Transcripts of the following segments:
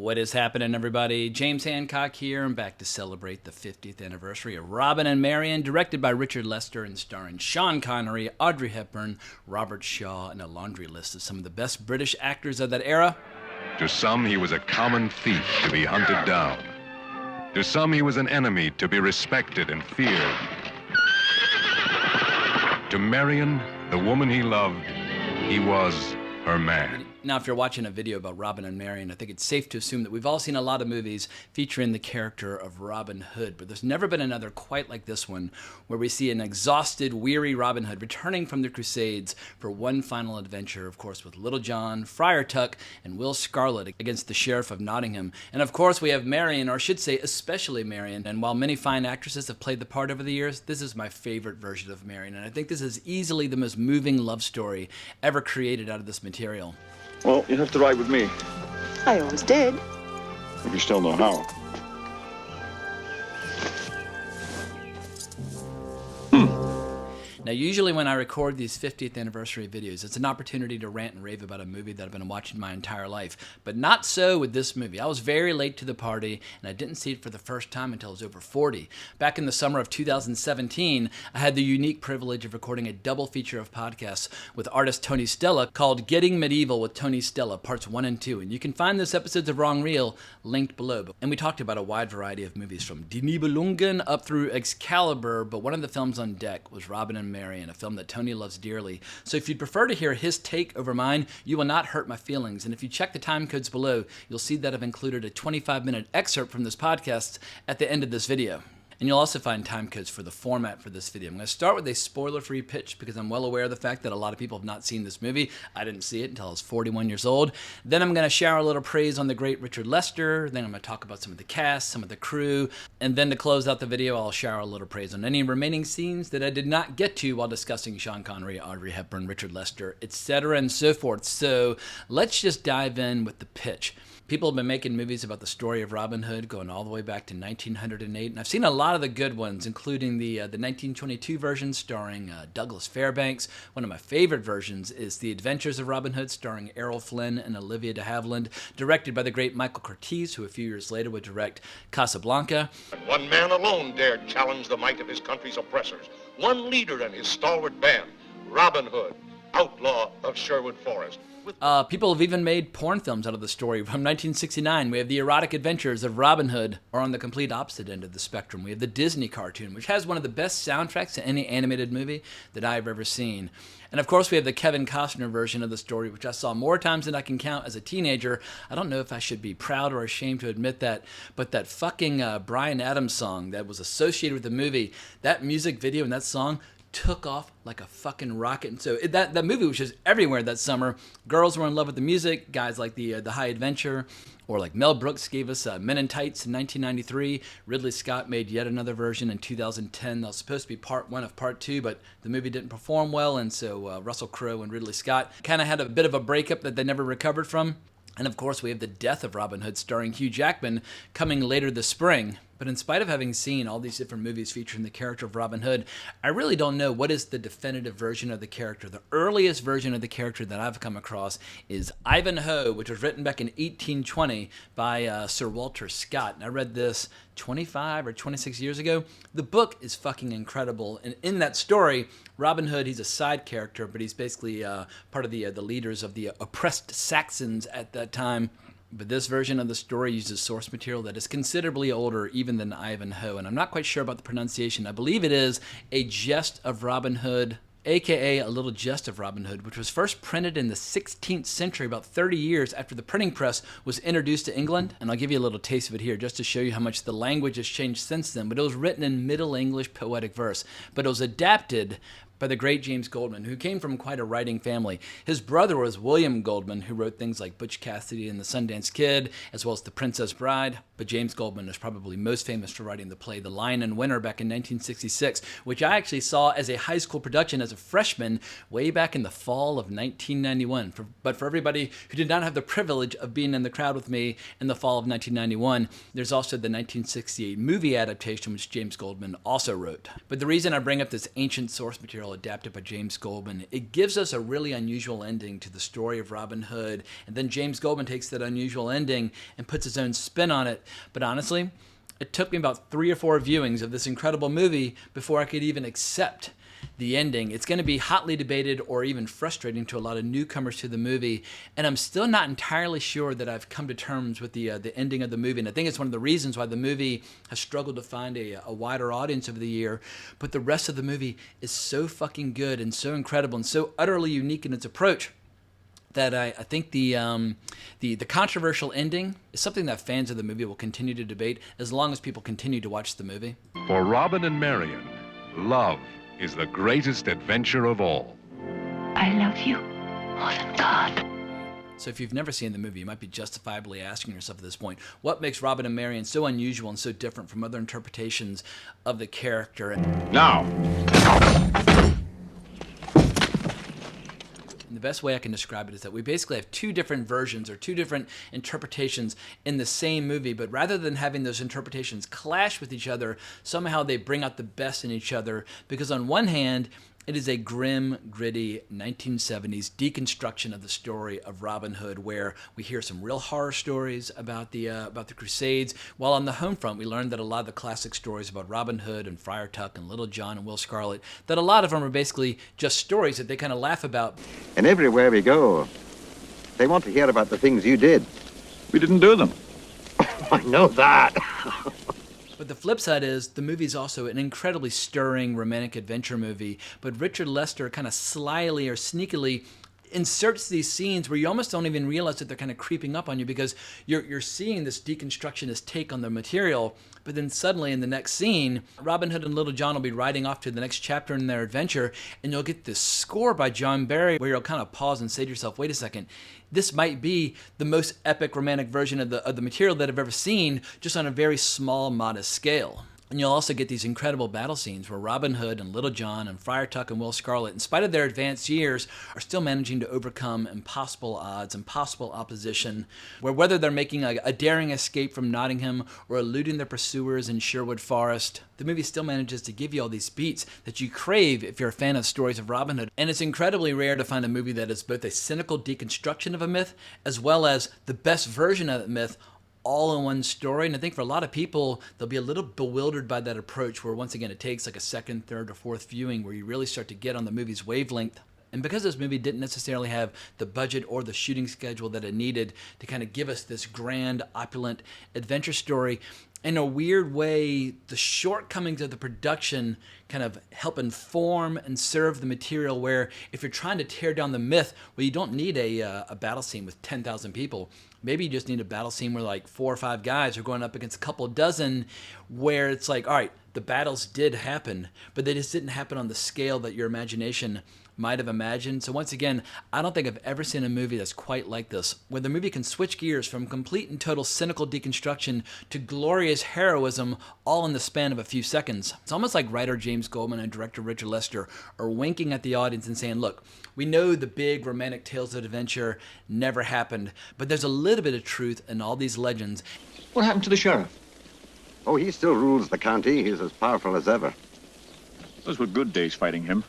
What is happening, everybody? James Hancock here. I'm back to celebrate the 50th anniversary of Robin and Marian, directed by Richard Lester and starring Sean Connery, Audrey Hepburn, Robert Shaw, and a laundry list of some of the best British actors of that era. To some, he was a common thief to be hunted down. To some, he was an enemy to be respected and feared. To Marian, the woman he loved, he was her man. Now, if you're watching a video about Robin and Marian, I think it's safe to assume that we've all seen a lot of movies featuring the character of Robin Hood, but there's never been another quite like this one, where we see an exhausted, weary Robin Hood returning from the Crusades for one final adventure, of course, with Little John, Friar Tuck, and Will Scarlet against the Sheriff of Nottingham. And of course, we have Marian, or I should say especially Marian, and while many fine actresses have played the part over the years, this is my favorite version of Marian, and I think this is easily the most moving love story ever created out of this material. Well, you have to ride with me. I always did. If you still know how. Now, usually when I record these 50th anniversary videos, it's an opportunity to rant and rave about a movie that I've been watching my entire life. But not so with this movie. I was very late to the party, and I didn't see it for the first time until I was over 40. Back in the summer of 2017, I had the unique privilege of recording a double feature of podcasts with artist Tony Stella called Getting Medieval with Tony Stella, parts 1 and 2. And you can find those episodes of Wrong Reel linked below. And we talked about a wide variety of movies from Die Nibelungen up through Excalibur, but one of the films on deck was Robin and Marian, a film that Tony loves dearly. So if you'd prefer to hear his take over mine, you will not hurt my feelings. And if you check the time codes below, you'll see that I've included a 25-minute excerpt from this podcast at the end of this video. And you'll also find time codes for the format for this video. I'm going to start with a spoiler-free pitch because I'm well aware of the fact that a lot of people have not seen this movie. I didn't see it until I was 41 years old. Then I'm going to shower a little praise on the great Richard Lester. Then I'm going to talk about some of the cast, some of the crew. And then to close out the video, I'll shower a little praise on any remaining scenes that I did not get to while discussing Sean Connery, Audrey Hepburn, Richard Lester, etc. and so forth. So let's just dive in with the pitch. People have been making movies about the story of Robin Hood going all the way back to 1908, and I've seen a lot of the good ones, including the 1922 version starring Douglas Fairbanks. One of my favorite versions is The Adventures of Robin Hood starring Errol Flynn and Olivia de Havilland, directed by the great Michael Curtiz, who a few years later would direct Casablanca. One man alone dared challenge the might of his country's oppressors. One leader and his stalwart band, Robin Hood, outlaw of Sherwood Forest. People have even made porn films out of the story. From 1969, we have The Erotic Adventures of Robin Hood, or on the complete opposite end of the spectrum, we have the Disney cartoon, which has one of the best soundtracks to any animated movie that I've ever seen. And of course, we have the Kevin Costner version of the story, which I saw more times than I can count as a teenager. I don't know if I should be proud or ashamed to admit that, but that fucking Bryan Adams song that was associated with the movie, that music video and that song took off like a fucking rocket. And so that movie was just everywhere that summer. Girls were in love with the music. Guys like the High Adventure, or like Mel Brooks gave us Men in Tights in 1993. Ridley Scott made yet another version in 2010. That was supposed to be part 1 of part 2, but the movie didn't perform well, and so Russell Crowe and Ridley Scott kind of had a bit of a breakup that they never recovered from. And of course, we have The Death of Robin Hood starring Hugh Jackman coming later this spring. But in spite of having seen all these different movies featuring the character of Robin Hood, I really don't know what is the definitive version of the character. The earliest version of the character that I've come across is Ivanhoe, which was written back in 1820 by Sir Walter Scott. And I read this 25 or 26 years ago. The book is fucking incredible. And in that story, Robin Hood, he's a side character, but he's basically part of the leaders of the oppressed Saxons at that time. But this version of the story uses source material that is considerably older even than Ivanhoe, and I'm not quite sure about the pronunciation. I believe it is A Jest of Robin Hood, aka A Little Jest of Robin Hood, which was first printed in the 16th century, about 30 years after the printing press was introduced to England. And I'll give you a little taste of it here just to show you how much the language has changed since then. But it was written in Middle English poetic verse, but it was adapted by the great James Goldman, who came from quite a writing family. His brother was William Goldman, who wrote things like Butch Cassidy and the Sundance Kid, as well as The Princess Bride. But James Goldman is probably most famous for writing the play The Lion and Winter back in 1966, which I actually saw as a high school production as a freshman way back in the fall of 1991. But for everybody who did not have the privilege of being in the crowd with me in the fall of 1991, there's also the 1968 movie adaptation, which James Goldman also wrote. But the reason I bring up this ancient source material adapted by James Goldman, it gives us a really unusual ending to the story of Robin Hood, and then James Goldman takes that unusual ending and puts his own spin on it. But honestly, it took me about 3 or 4 viewings of this incredible movie before I could even accept the ending. It's going to be hotly debated or even frustrating to a lot of newcomers to the movie, and I'm still not entirely sure that I've come to terms with the ending of the movie, and I think it's one of the reasons why the movie has struggled to find a wider audience over the year. But the rest of the movie is so fucking good and so incredible and so utterly unique in its approach that I think the controversial ending is something that fans of the movie will continue to debate as long as people continue to watch the movie. For Robin and Marian, love is the greatest adventure of all. I love you more than God. So if you've never seen the movie, you might be justifiably asking yourself at this point, what makes Robin and Marian so unusual and so different from other interpretations of the character? Now. And the best way I can describe it is that we basically have 2 different versions or 2 different interpretations in the same movie, but rather than having those interpretations clash with each other, somehow they bring out the best in each other, because on one hand, it is a grim, gritty 1970s deconstruction of the story of Robin Hood, where we hear some real horror stories about the Crusades, while on the home front we learn that a lot of the classic stories about Robin Hood and Friar Tuck and Little John and Will Scarlet, that a lot of them are basically just stories that they kind of laugh about. And everywhere we go, they want to hear about the things you did. We didn't do them. I know that. But the flip side is the movie's also an incredibly stirring romantic adventure movie, but Richard Lester kind of slyly or sneakily inserts these scenes where you almost don't even realize that they're kind of creeping up on you, because you're seeing this deconstructionist take on the material, but then suddenly in the next scene, Robin Hood and Little John will be riding off to the next chapter in their adventure, and you'll get this score by John Barry where you'll kind of pause and say to yourself, wait a second, this might be the most epic romantic version of the material that I've ever seen, just on a very small, modest scale. And you'll also get these incredible battle scenes where Robin Hood and Little John and Friar Tuck and Will Scarlet, in spite of their advanced years, are still managing to overcome impossible odds, impossible opposition, where whether they're making a daring escape from Nottingham or eluding their pursuers in Sherwood Forest, the movie still manages to give you all these beats that you crave if you're a fan of stories of Robin Hood. And it's incredibly rare to find a movie that is both a cynical deconstruction of a myth as well as the best version of that myth, all in one story. And I think for a lot of people, they'll be a little bewildered by that approach, where once again it takes like a second, third, or fourth viewing where you really start to get on the movie's wavelength. And because this movie didn't necessarily have the budget or the shooting schedule that it needed to kind of give us this grand, opulent adventure story, in a weird way, the shortcomings of the production kind of help inform and serve the material, where if you're trying to tear down the myth, well, you don't need a battle scene with 10,000 people. Maybe you just need a battle scene where like 4 or 5 guys are going up against a couple dozen, where it's like, all right, the battles did happen, but they just didn't happen on the scale that your imagination might have imagined. So once again, I don't think I've ever seen a movie that's quite like this, where the movie can switch gears from complete and total cynical deconstruction to glorious heroism all in the span of a few seconds. It's almost like writer James Goldman and director Richard Lester are winking at the audience and saying, look, we know the big romantic tales of adventure never happened, but there's a little bit of truth in all these legends. What happened to the sheriff? Oh, he still rules the county. He's as powerful as ever. Those were good days fighting him.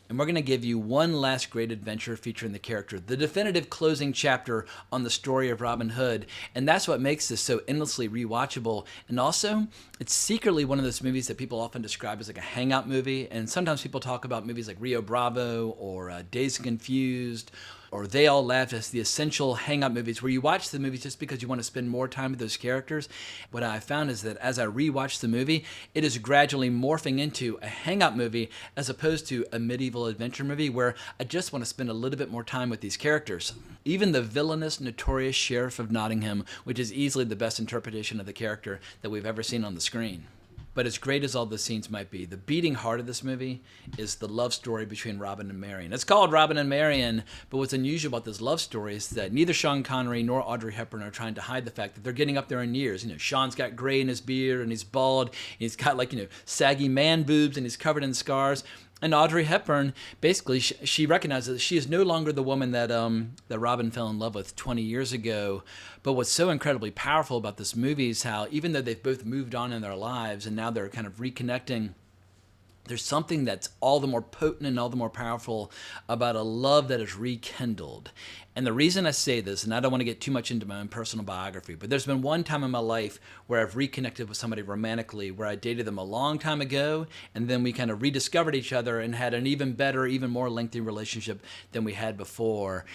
And we're going to give you one last great adventure featuring the character, the definitive closing chapter on the story of Robin Hood. And that's what makes this so endlessly rewatchable. And also, it's secretly one of those movies that people often describe as like a hangout movie. And sometimes people talk about movies like Rio Bravo or Dazed and Confused, or They All Laughed as the essential hangout movies, where you watch the movies just because you want to spend more time with those characters. What I found is that as I rewatch the movie, it is gradually morphing into a hangout movie as opposed to a medieval adventure movie where I just want to spend a little bit more time with these characters. Even the villainous, notorious Sheriff of Nottingham, which is easily the best interpretation of the character that we've ever seen on the screen. But as great as all the scenes might be, the beating heart of this movie is the love story between Robin and Marian. It's called Robin and Marian, but what's unusual about this love story is that neither Sean Connery nor Audrey Hepburn are trying to hide the fact that they're getting up there in years. You know, Sean's got gray in his beard and he's bald, and he's got like, you know, saggy man boobs and he's covered in scars. And Audrey Hepburn, basically, she recognizes that she is no longer the woman that that Robin fell in love with 20 years ago. But what's so incredibly powerful about this movie is how, even though they've both moved on in their lives and now they're kind of reconnecting, there's something that's all the more potent and all the more powerful about a love that is rekindled. And the reason I say this, and I don't want to get too much into my own personal biography, but there's been one time in my life where I've reconnected with somebody romantically, where I dated them a long time ago, and then we kind of rediscovered each other and had an even better, even more lengthy relationship than we had before.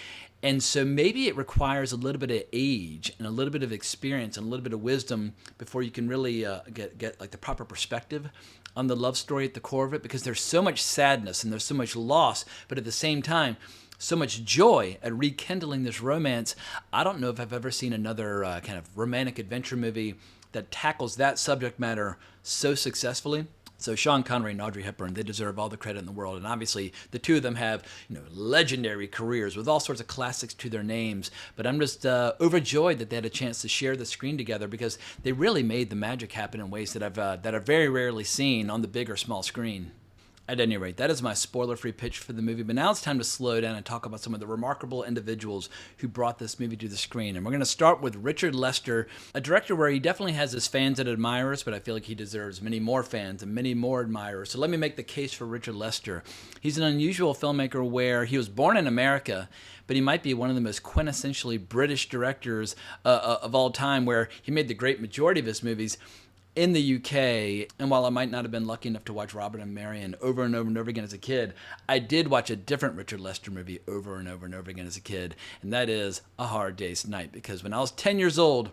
And so maybe it requires a little bit of age and a little bit of experience and a little bit of wisdom before you can really get like the proper perspective on the love story at the core of it, because there's so much sadness and there's so much loss, but at the same time, so much joy at rekindling this romance. I don't know if I've ever seen another kind of romantic adventure movie that tackles that subject matter so successfully. So Sean Connery and Audrey Hepburn, they deserve all the credit in the world. And obviously, the two of them have, you know, legendary careers with all sorts of classics to their names. But I'm just overjoyed that they had a chance to share the screen together, because they really made the magic happen in ways that I've very rarely seen on the big or small screen. At any rate, that is my spoiler-free pitch for the movie. But now it's time to slow down and talk about some of the remarkable individuals who brought this movie to the screen. And we're going to start with Richard Lester, a director where he definitely has his fans and admirers, but I feel like he deserves many more fans and many more admirers. So let me make the case for Richard Lester. He's an unusual filmmaker where he was born in America, but he might be one of the most quintessentially British directors of all time, where he made the great majority of his movies in the UK. And while I might not have been lucky enough to watch Robin and Marian over and over and over again as a kid, I did watch a different Richard Lester movie over and over and over again as a kid, and that is A Hard Day's Night, because when I was 10 years old,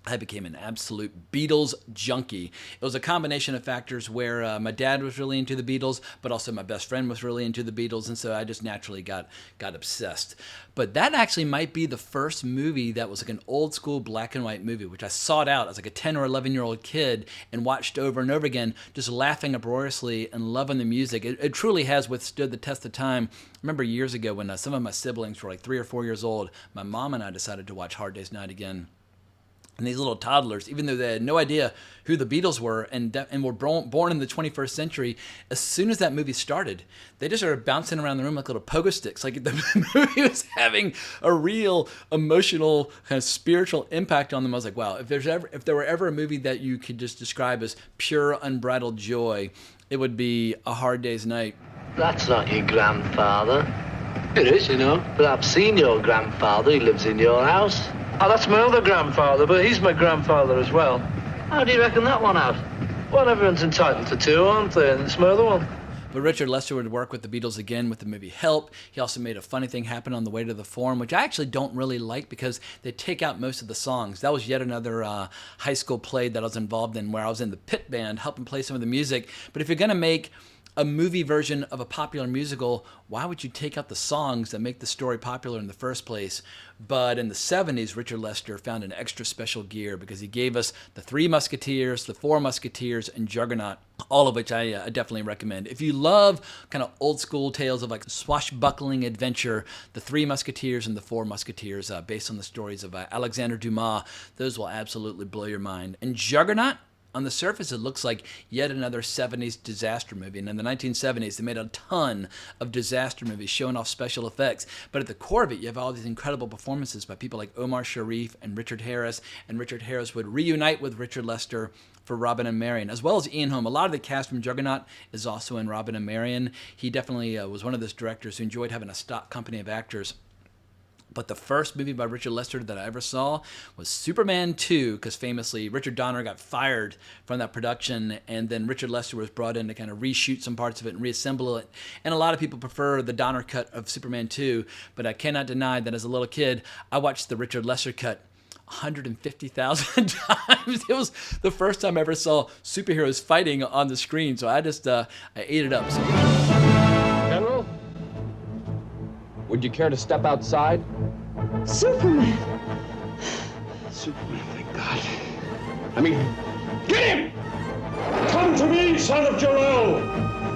I became an absolute Beatles junkie. It was a combination of factors where my dad was really into the Beatles, but also my best friend was really into the Beatles, and so I just naturally got obsessed. But that actually might be the first movie that was like an old school black and white movie, which I sought out as like a 10 or 11-year-old kid and watched over and over again, just laughing uproariously and loving the music. It truly has withstood the test of time. I remember years ago when some of my siblings were like 3 or 4 years old, my mom and I decided to watch Hard Day's Night again. And these little toddlers, even though they had no idea who the Beatles were and were born in the 21st century, as soon as that movie started, they just started bouncing around the room like little pogo sticks. Like the movie was having a real emotional, kind of spiritual impact on them. I was like, wow, if there were ever a movie that you could just describe as pure, unbridled joy, it would be A Hard Day's Night. That's not your grandfather. It is, you know. But I've seen your grandfather. He lives in your house. Oh, that's my other grandfather, but he's my grandfather as well. How do you reckon that one out? Well, everyone's entitled to two, aren't they? And it's my other one. But Richard Lester would work with the Beatles again with the movie Help. He also made A Funny Thing Happen on the Way to the Forum, which I actually don't really like because they take out most of the songs. That was yet another high school play that I was involved in, where I was in the pit band helping play some of the music. But if you're going to make a movie version of a popular musical, why would you take out the songs that make the story popular in the first place? But in the 70s, Richard Lester found an extra special gear because he gave us The Three Musketeers, The Four Musketeers, and Juggernaut, all of which I definitely recommend. If you love kind of old school tales of like swashbuckling adventure, The Three Musketeers and The Four Musketeers, based on the stories of Alexander Dumas, those will absolutely blow your mind. And Juggernaut, on the surface, it looks like yet another 70s disaster movie. And in the 1970s, they made a ton of disaster movies showing off special effects. But at the core of it, you have all these incredible performances by people like Omar Sharif and Richard Harris. And Richard Harris would reunite with Richard Lester for Robin and Marian, as well as Ian Holm. A lot of the cast from Juggernaut is also in Robin and Marian. He definitely was one of those directors who enjoyed having a stock company of actors. But the first movie by Richard Lester that I ever saw was Superman 2, because famously Richard Donner got fired from that production, and then Richard Lester was brought in to kind of reshoot some parts of it and reassemble it. And a lot of people prefer the Donner cut of Superman 2, but I cannot deny that as a little kid, I watched the Richard Lester cut 150,000 times. It was the first time I ever saw superheroes fighting on the screen, so I ate it up. So. General? Would you care to step outside? Superman! Superman, thank God. I mean, get him! Come to me, son of Jor-El!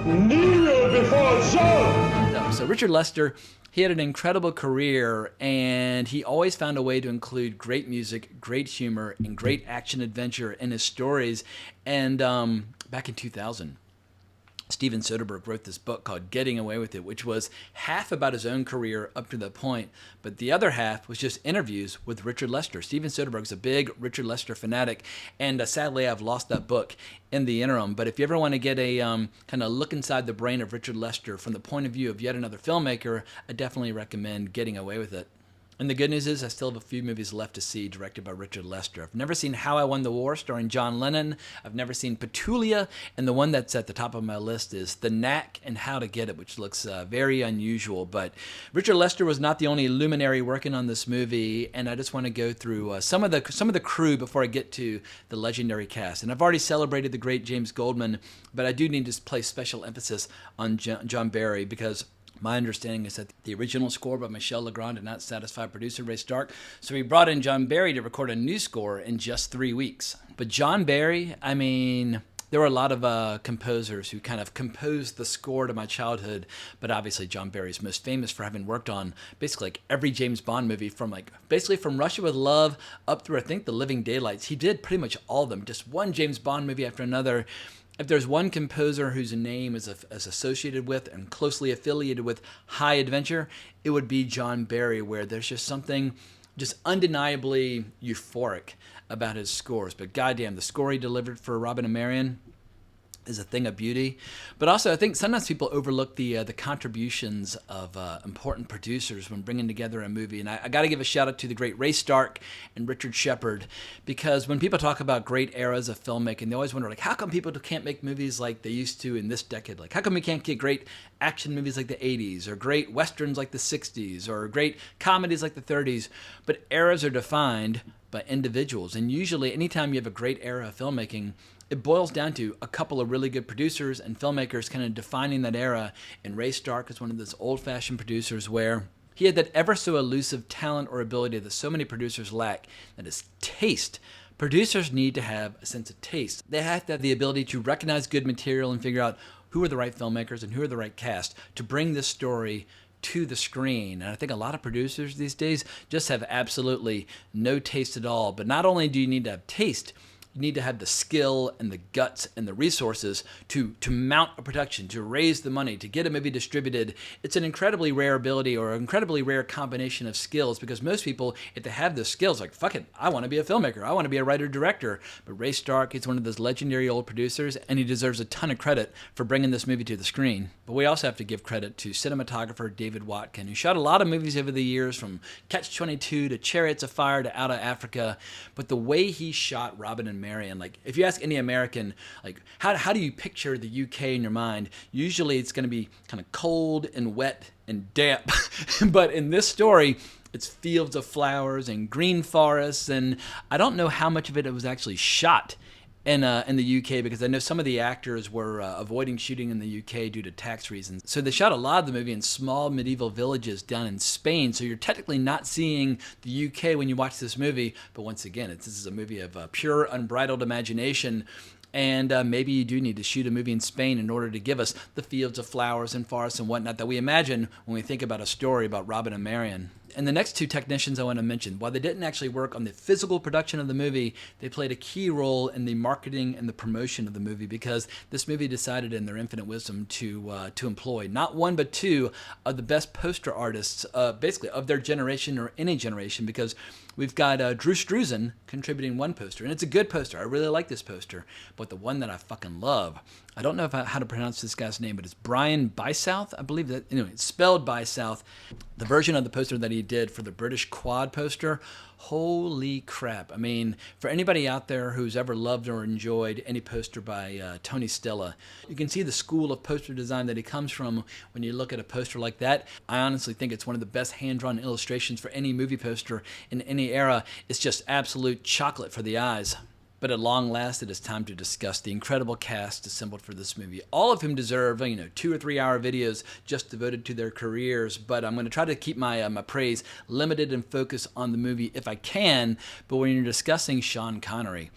Kneel before Zod! So Richard Lester, he had an incredible career, and he always found a way to include great music, great humor, and great action adventure in his stories. And back in 2000, Steven Soderbergh wrote this book called Getting Away with It, which was half about his own career up to that point, but the other half was just interviews with Richard Lester. Steven Soderbergh's a big Richard Lester fanatic, and sadly I've lost that book in the interim. But if you ever want to get a kind of look inside the brain of Richard Lester from the point of view of yet another filmmaker, I definitely recommend Getting Away with It. And the good news is I still have a few movies left to see directed by Richard Lester. I've never seen How I Won the War starring John Lennon. I've never seen Petulia. And the one that's at the top of my list is The Knack and How to Get It, which looks very unusual. But Richard Lester was not the only luminary working on this movie. And I just want to go through some of the crew before I get to the legendary cast. And I've already celebrated the great James Goldman, but I do need to place special emphasis on John Barry, because my understanding is that the original score by Michel Legrand did not satisfy producer Ray Stark, so he brought in John Barry to record a new score in just 3 weeks. But John Barry, I mean, there were a lot of composers who kind of composed the score to my childhood, but obviously John Barry's most famous for having worked on basically like every James Bond movie from Russia with Love up through, I think, The Living Daylights. He did pretty much all of them, just one James Bond movie after another. If there's one composer whose name is associated with and closely affiliated with high adventure, it would be John Barry, where there's just something just undeniably euphoric about his scores. But goddamn, the score he delivered for Robin and Marian is a thing of beauty. But also, I think sometimes people overlook the contributions of important producers when bringing together a movie. And I got to give a shout out to the great Ray Stark and Richard Shepard, because when people talk about great eras of filmmaking, they always wonder, like, how come people can't make movies like they used to in this decade? Like, how come we can't get great action movies like the 80s, or great westerns like the 60s, or great comedies like the 30s? But eras are defined by individuals, and usually anytime you have a great era of filmmaking, it boils down to a couple of really good producers and filmmakers kind of defining that era. And Ray Stark is one of those old-fashioned producers where he had that ever so elusive talent or ability that so many producers lack, that is taste. Producers need to have a sense of taste. They have to have the ability to recognize good material and figure out who are the right filmmakers and who are the right cast to bring this story to the screen. And I think a lot of producers these days just have absolutely no taste at all. But not only do you need to have taste, you need to have the skill and the guts and the resources to mount a production, to raise the money, to get a movie distributed. It's an incredibly rare ability, or an incredibly rare combination of skills, because most people, if they have those skills, like, fuck it, I want to be a filmmaker, I want to be a writer-director. But Ray Stark is one of those legendary old producers, and he deserves a ton of credit for bringing this movie to the screen. But we also have to give credit to cinematographer David Watkin, who shot a lot of movies over the years, from Catch-22 to Chariots of Fire to Out of Africa. But the way he shot Robin and Marian, like, if you ask any American, like, how do you picture the UK in your mind? Usually it's going to be kind of cold and wet and damp. But in this story, it's fields of flowers and green forests, and I don't know how much of it was actually shot in the UK, because I know some of the actors were avoiding shooting in the UK due to tax reasons. So they shot a lot of the movie in small medieval villages down in Spain, so you're technically not seeing the UK when you watch this movie. But once again, this is a movie of pure, unbridled imagination. And maybe you do need to shoot a movie in Spain in order to give us the fields of flowers and forests and whatnot that we imagine when we think about a story about Robin and Marian. And the next two technicians I want to mention, while they didn't actually work on the physical production of the movie, they played a key role in the marketing and the promotion of the movie, because this movie decided in their infinite wisdom to employ not one but two of the best poster artists, basically of their generation or any generation, because we've got Drew Struzan contributing one poster, and it's a good poster. I really like this poster, but the one that I fucking love, I don't know how to pronounce this guy's name, but it's Brian Bysouth, I believe that. Anyway, it's spelled Bysouth. The version of the poster that he did for the British Quad poster, holy crap. I mean, for anybody out there who's ever loved or enjoyed any poster by Tony Stella, you can see the school of poster design that he comes from when you look at a poster like that. I honestly think it's one of the best hand-drawn illustrations for any movie poster in any era. It's just absolute chocolate for the eyes. But at long last, it is time to discuss the incredible cast assembled for this movie, all of whom deserve 2 or 3 hour videos just devoted to their careers. But I'm going to try to keep my praise limited and focus on the movie if I can. But when you're discussing Sean Connery,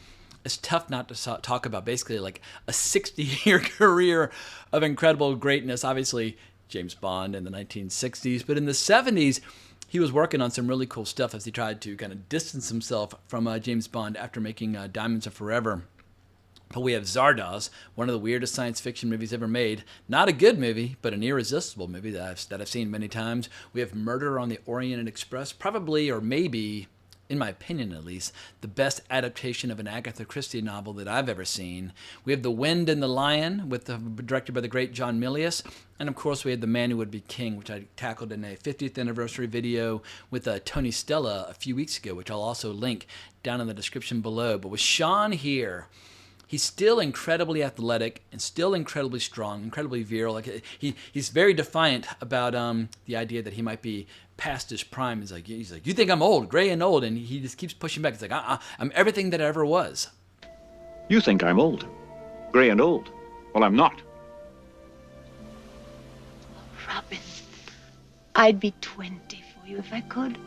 it's tough not to talk about basically like a 60-year career of incredible greatness. Obviously, James Bond in the 1960s, but in the 70s, he was working on some really cool stuff as he tried to kind of distance himself from James Bond after making Diamonds Are Forever. But we have Zardoz, one of the weirdest science fiction movies ever made. Not a good movie, but an irresistible movie that I've seen many times. We have Murder on the Orient Express, probably or maybe, in my opinion at least, the best adaptation of an Agatha Christie novel that I've ever seen. We have The Wind and the Lion, directed by the great John Milius. And of course, we had The Man Who Would Be King, which I tackled in a 50th anniversary video with Tony Stella a few weeks ago, which I'll also link down in the description below. But with Sean here, he's still incredibly athletic and still incredibly strong, incredibly virile. Like he's very defiant about the idea that he might be past his prime. He's like, you think I'm old, gray and old, and he just keeps pushing back. He's like, I'm everything that I ever was. You think I'm old, gray and old. Well, I'm not. Robin, I'd be 20 for you if I could.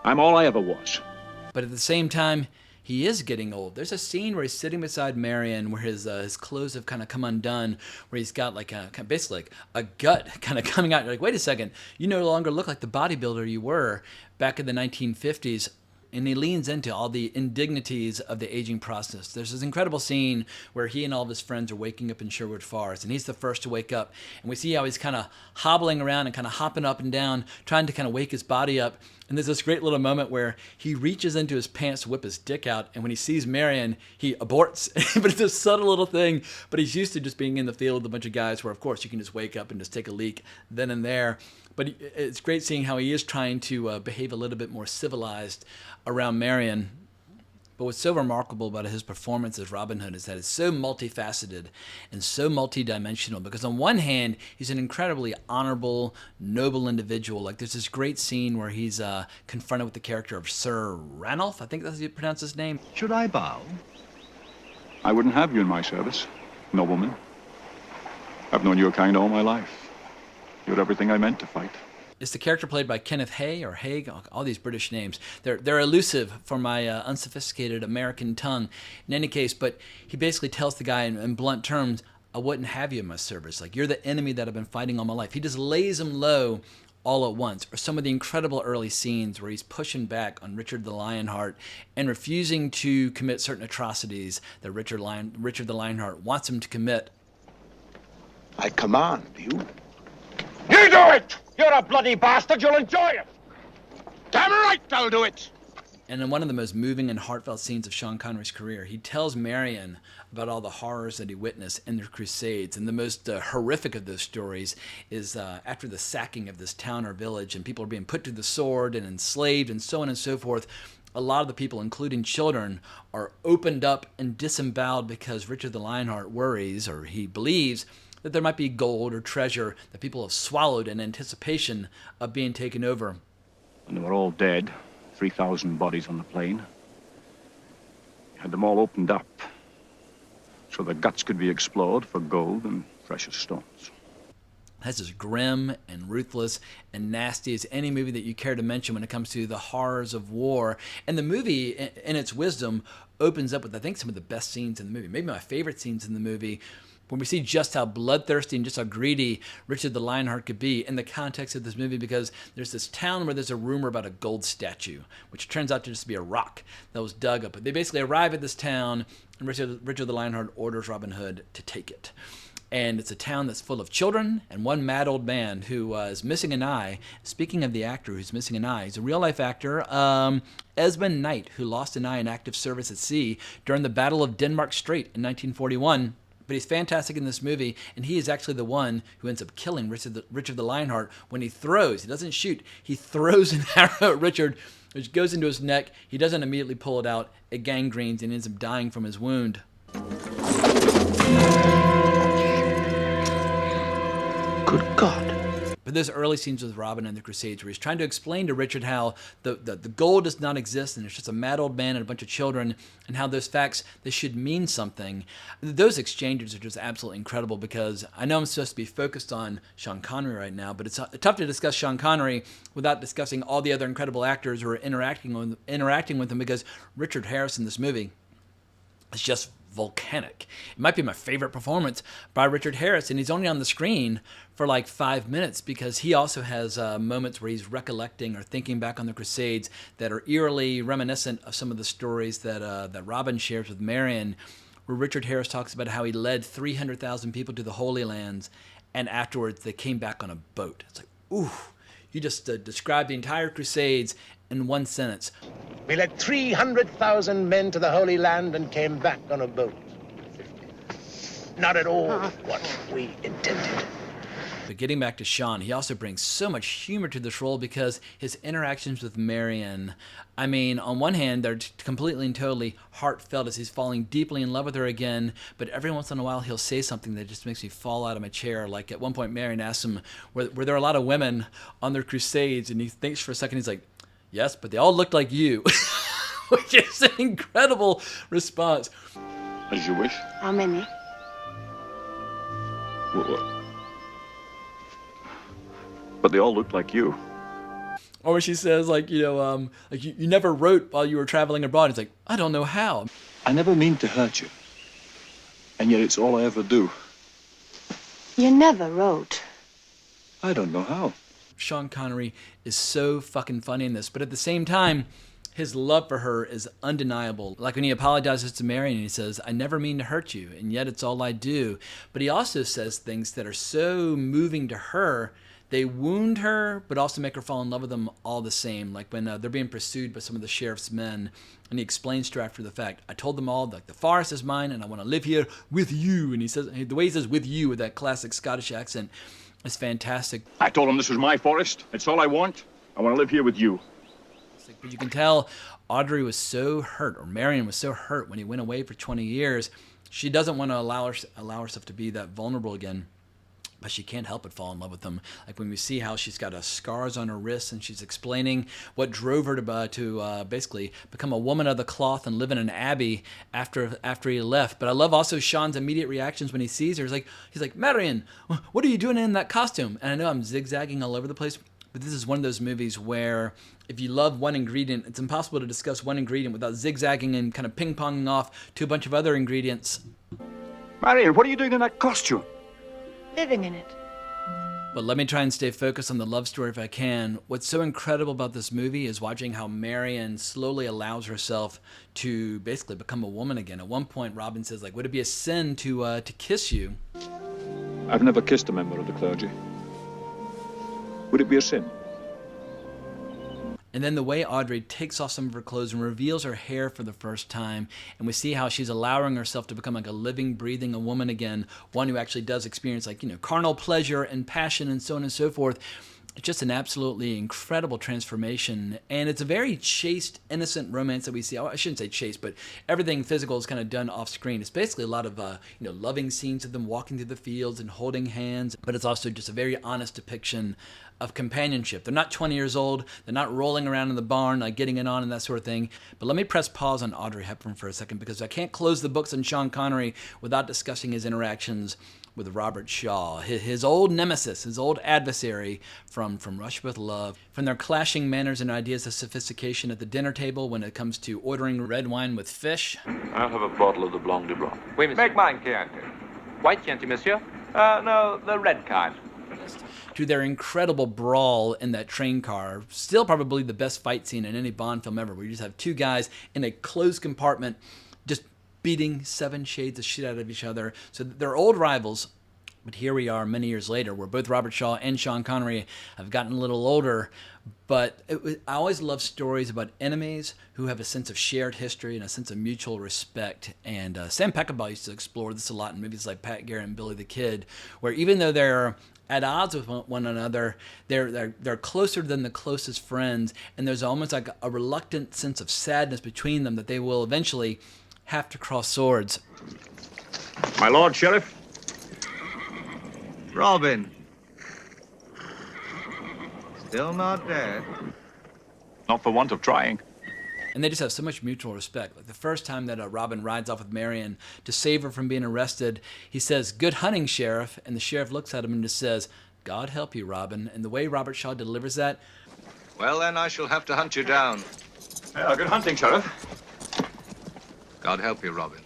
I'm all I ever was. But at the same time, he is getting old. There's a scene where he's sitting beside Marian where his clothes have kind of come undone, where he's got like basically like a gut kind of coming out. You're like, wait a second, you no longer look like the bodybuilder you were back in the 1950s. And he leans into all the indignities of the aging process. There's this incredible scene where he and all of his friends are waking up in Sherwood Forest, and he's the first to wake up. And we see how he's kind of hobbling around and kind of hopping up and down, trying to kind of wake his body up. And there's this great little moment where he reaches into his pants to whip his dick out, and when he sees Marian, he aborts. But it's a subtle little thing, but he's used to just being in the field with a bunch of guys where, of course, you can just wake up and just take a leak then and there. But it's great seeing how he is trying to behave a little bit more civilized around Marian. But what's so remarkable about his performance as Robin Hood is that it's so multifaceted and so multidimensional. Because on one hand, he's an incredibly honorable, noble individual. Like there's this great scene where he's confronted with the character of Sir Ranulph. I think that's how you pronounce his name. Should I bow? I wouldn't have you in my service, nobleman. I've known your kind all my life. You're everything I meant to fight. It's the character played by Kenneth Hay or Haig, all these British names. They're elusive for my unsophisticated American tongue. In any case, but he basically tells the guy in blunt terms, I wouldn't have you in my service. Like, you're the enemy that I've been fighting all my life. He just lays him low all at once. Or some of the incredible early scenes where he's pushing back on Richard the Lionheart and refusing to commit certain atrocities that Richard the Lionheart wants him to commit. I command you. You do it! You're a bloody bastard, you'll enjoy it! Damn right I'll do it! And in one of the most moving and heartfelt scenes of Sean Connery's career, he tells Marian about all the horrors that he witnessed in the Crusades. And the most horrific of those stories is after the sacking of this town or village, and people are being put to the sword and enslaved and so on and so forth. A lot of the people, including children, are opened up and disemboweled because Richard the Lionheart worries, or he believes, that there might be gold or treasure that people have swallowed in anticipation of being taken over. When they were all dead, 3,000 bodies on the plain, you had them all opened up so the guts could be explored for gold and precious stones. That's as grim and ruthless and nasty as any movie that you care to mention when it comes to the horrors of war. And the movie, in its wisdom, opens up with, I think, some of the best scenes in the movie. Maybe my favorite scenes in the movie, when we see just how bloodthirsty and just how greedy Richard the Lionheart could be in the context of this movie, because there's this town where there's a rumor about a gold statue, which turns out to just be a rock that was dug up. But they basically arrive at this town, and Richard the Lionheart orders Robin Hood to take it. And it's a town that's full of children and one mad old man who is missing an eye. Speaking of the actor who's missing an eye, he's a real-life actor, Esmond Knight, who lost an eye in active service at sea during the Battle of Denmark Strait in 1941. But he's fantastic in this movie, and he is actually the one who ends up killing Richard the Lionheart when he throws. He doesn't shoot. He throws an arrow at Richard, which goes into his neck. He doesn't immediately pull it out. It gangrenes and ends up dying from his wound. Good God. But those early scenes with Robin and the Crusades where he's trying to explain to Richard how the gold does not exist and it's just a mad old man and a bunch of children, and how those facts, they should mean something. Those exchanges are just absolutely incredible, because I know I'm supposed to be focused on Sean Connery right now, but it's tough to discuss Sean Connery without discussing all the other incredible actors who are interacting with him, because Richard Harris in this movie is just volcanic. It might be my favorite performance by Richard Harris, and he's only on the screen for like 5 minutes, because he also has moments where he's recollecting or thinking back on the Crusades that are eerily reminiscent of some of the stories that Robin shares with Marian, where Richard Harris talks about how he led 300,000 people to the Holy Lands, and afterwards they came back on a boat. It's like, ooh, you just described the entire Crusades in one sentence. We led 300,000 men to the Holy Land and came back on a boat. Not at all what we intended. But getting back to Sean, he also brings so much humor to this role, because his interactions with Marian, I mean, on one hand, they're completely and totally heartfelt as he's falling deeply in love with her again, but every once in a while he'll say something that just makes me fall out of my chair. Like at one point, Marian asks him, were there a lot of women on their Crusades? And he thinks for a second, he's like, yes, but they all looked like you. Which is an incredible response. As you wish. How many? But they all looked like you. Or when she says, like, you know, like you never wrote while you were traveling abroad. He's like, I don't know how. I never mean to hurt you. And yet it's all I ever do. You never wrote. I don't know how. Sean Connery is so fucking funny in this, but at the same time, his love for her is undeniable. Like when he apologizes to Marian and he says, I never mean to hurt you, and yet it's all I do. But he also says things that are so moving to her, they wound her, but also make her fall in love with them all the same. Like when they're being pursued by some of the sheriff's men, and he explains to her after the fact, I told them all, like, the forest is mine, and I want to live here with you. And he says, the way he says with you with that classic Scottish accent, it's fantastic. I told him this was my forest. It's all I want. I want to live here with you. But you can tell Audrey was so hurt, or Marian was so hurt when he went away for 20 years. She doesn't want to allow herself to be that vulnerable again. But she can't help but fall in love with him. Like when we see how she's got scars on her wrists, and she's explaining what drove her to basically become a woman of the cloth and live in an abbey after he left. But I love also Sean's immediate reactions when he sees her. He's like, Marian, what are you doing in that costume? And I know I'm zigzagging all over the place, but this is one of those movies where if you love one ingredient, it's impossible to discuss one ingredient without zigzagging and kind of ping-ponging off to a bunch of other ingredients. Marian, what are you doing in that costume? Living in it. But let me try and stay focused on the love story if I can. What's so incredible about this movie is watching how Marian slowly allows herself to basically become a woman again. At one point, Robin says, like, would it be a sin to kiss you? I've never kissed a member of the clergy. Would it be a sin? And then the way Audrey takes off some of her clothes and reveals her hair for the first time, and we see how she's allowing herself to become like a living, breathing a woman again, one who actually does experience, like, you know, carnal pleasure and passion and so on and so forth. It's just an absolutely incredible transformation, and it's a very chaste, innocent romance that we see. I shouldn't say chaste, but everything physical is kind of done off screen. It's basically a lot of loving scenes of them walking through the fields and holding hands, but it's also just a very honest depiction of companionship. They're not 20 years old. They're not rolling around in the barn, like getting it on and that sort of thing. But let me press pause on Audrey Hepburn for a second, because I can't close the books on Sean Connery without discussing his interactions with Robert Shaw, his old nemesis, his old adversary from Rush with Love. From their clashing manners and ideas of sophistication at the dinner table when it comes to ordering red wine with fish. I'll have a bottle of the Blanc de Blanc. Oui, monsieur. Make mine Chianti. White Chianti, monsieur? No, the red kind. To their incredible brawl in that train car. Still probably the best fight scene in any Bond film ever, where you just have two guys in a closed compartment just beating 7 shades of shit out of each other. So they're old rivals, but here we are many years later, where both Robert Shaw and Sean Connery have gotten a little older. But I always love stories about enemies who have a sense of shared history and a sense of mutual respect. And Sam Peckinpah used to explore this a lot in movies like Pat Garrett and Billy the Kid, where even though they're at odds with one another, they're closer than the closest friends, and there's almost like a reluctant sense of sadness between them that they will eventually have to cross swords. My Lord Sheriff? Robin. Still not dead. Not for want of trying. And they just have so much mutual respect. Like the first time that Robin rides off with Marian to save her from being arrested, he says, "Good hunting, Sheriff." And the sheriff looks at him and just says, "God help you, Robin." And the way Robert Shaw delivers that. Well, then I shall have to hunt you down. Good hunting, Sheriff. God help you, Robin.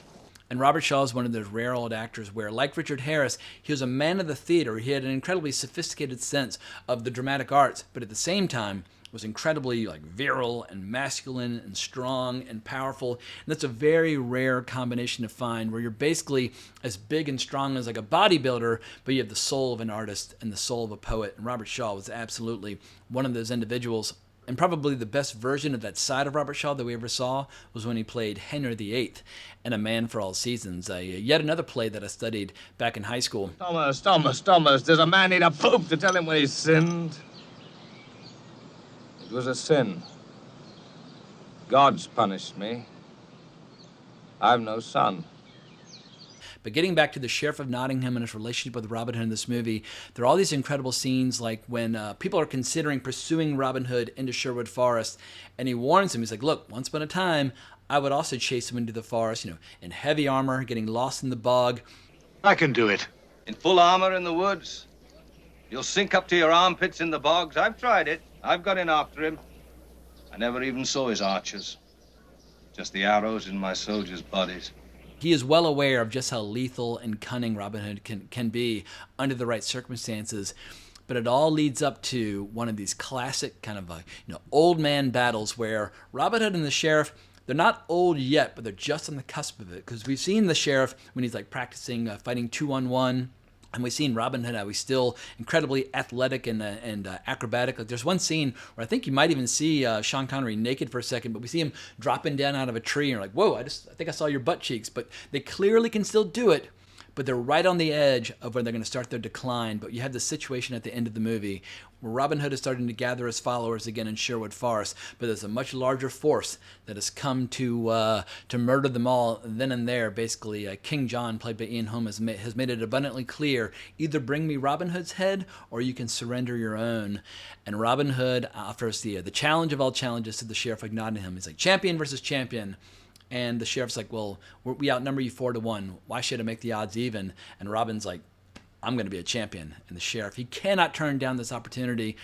And Robert Shaw is one of those rare old actors where, like Richard Harris, he was a man of the theater. He had an incredibly sophisticated sense of the dramatic arts, but at the same time was incredibly virile and masculine and strong and powerful. And that's a very rare combination to find, where you're basically as big and strong as a bodybuilder, but you have the soul of an artist and the soul of a poet. And Robert Shaw was absolutely one of those individuals. And probably the best version of that side of Robert Shaw that we ever saw was when he played Henry VIII in A Man for All Seasons, yet another play that I studied back in high school. Thomas, does a man need a pope to tell him when he's sinned? It was a sin. God's punished me. I've no son. But getting back to the Sheriff of Nottingham and his relationship with Robin Hood in this movie, there are all these incredible scenes like when people are considering pursuing Robin Hood into Sherwood Forest, and he warns him, he's like, "Look, once upon a time, I would also chase him into the forest, in heavy armor, getting lost in the bog." I can do it. In full armor in the woods. You'll sink up to your armpits in the bogs. I've tried it. I've got in after him. I never even saw his archers. Just the arrows in my soldiers' bodies. He is well aware of just how lethal and cunning Robin Hood can be under the right circumstances. But it all leads up to one of these classic kind of old man battles where Robin Hood and the sheriff, they're not old yet, but they're just on the cusp of it. Because we've seen the sheriff when he's practicing fighting 2-on-1. And we've seen Robin Hood how he's still incredibly athletic and acrobatic. There's one scene where I think you might even see Sean Connery naked for a second, but we see him dropping down out of a tree, and you're like, "Whoa, I think I saw your butt cheeks." But they clearly can still do it, but they're right on the edge of where they're going to start their decline. But you have the situation at the end of the movie where Robin Hood is starting to gather his followers again in Sherwood Forest, but there's a much larger force that has come to murder them all then and there. Basically, King John, played by Ian Holm, has made it abundantly clear: either bring me Robin Hood's head, or you can surrender your own. And Robin Hood offers the challenge of all challenges to the Sheriff of Nottingham. He's like, champion versus champion. And the sheriff's like, "Well, we outnumber you 4-1. Why should I make the odds even?" And Robin's like, "I'm going to be a champion." And the sheriff, he cannot turn down this opportunity.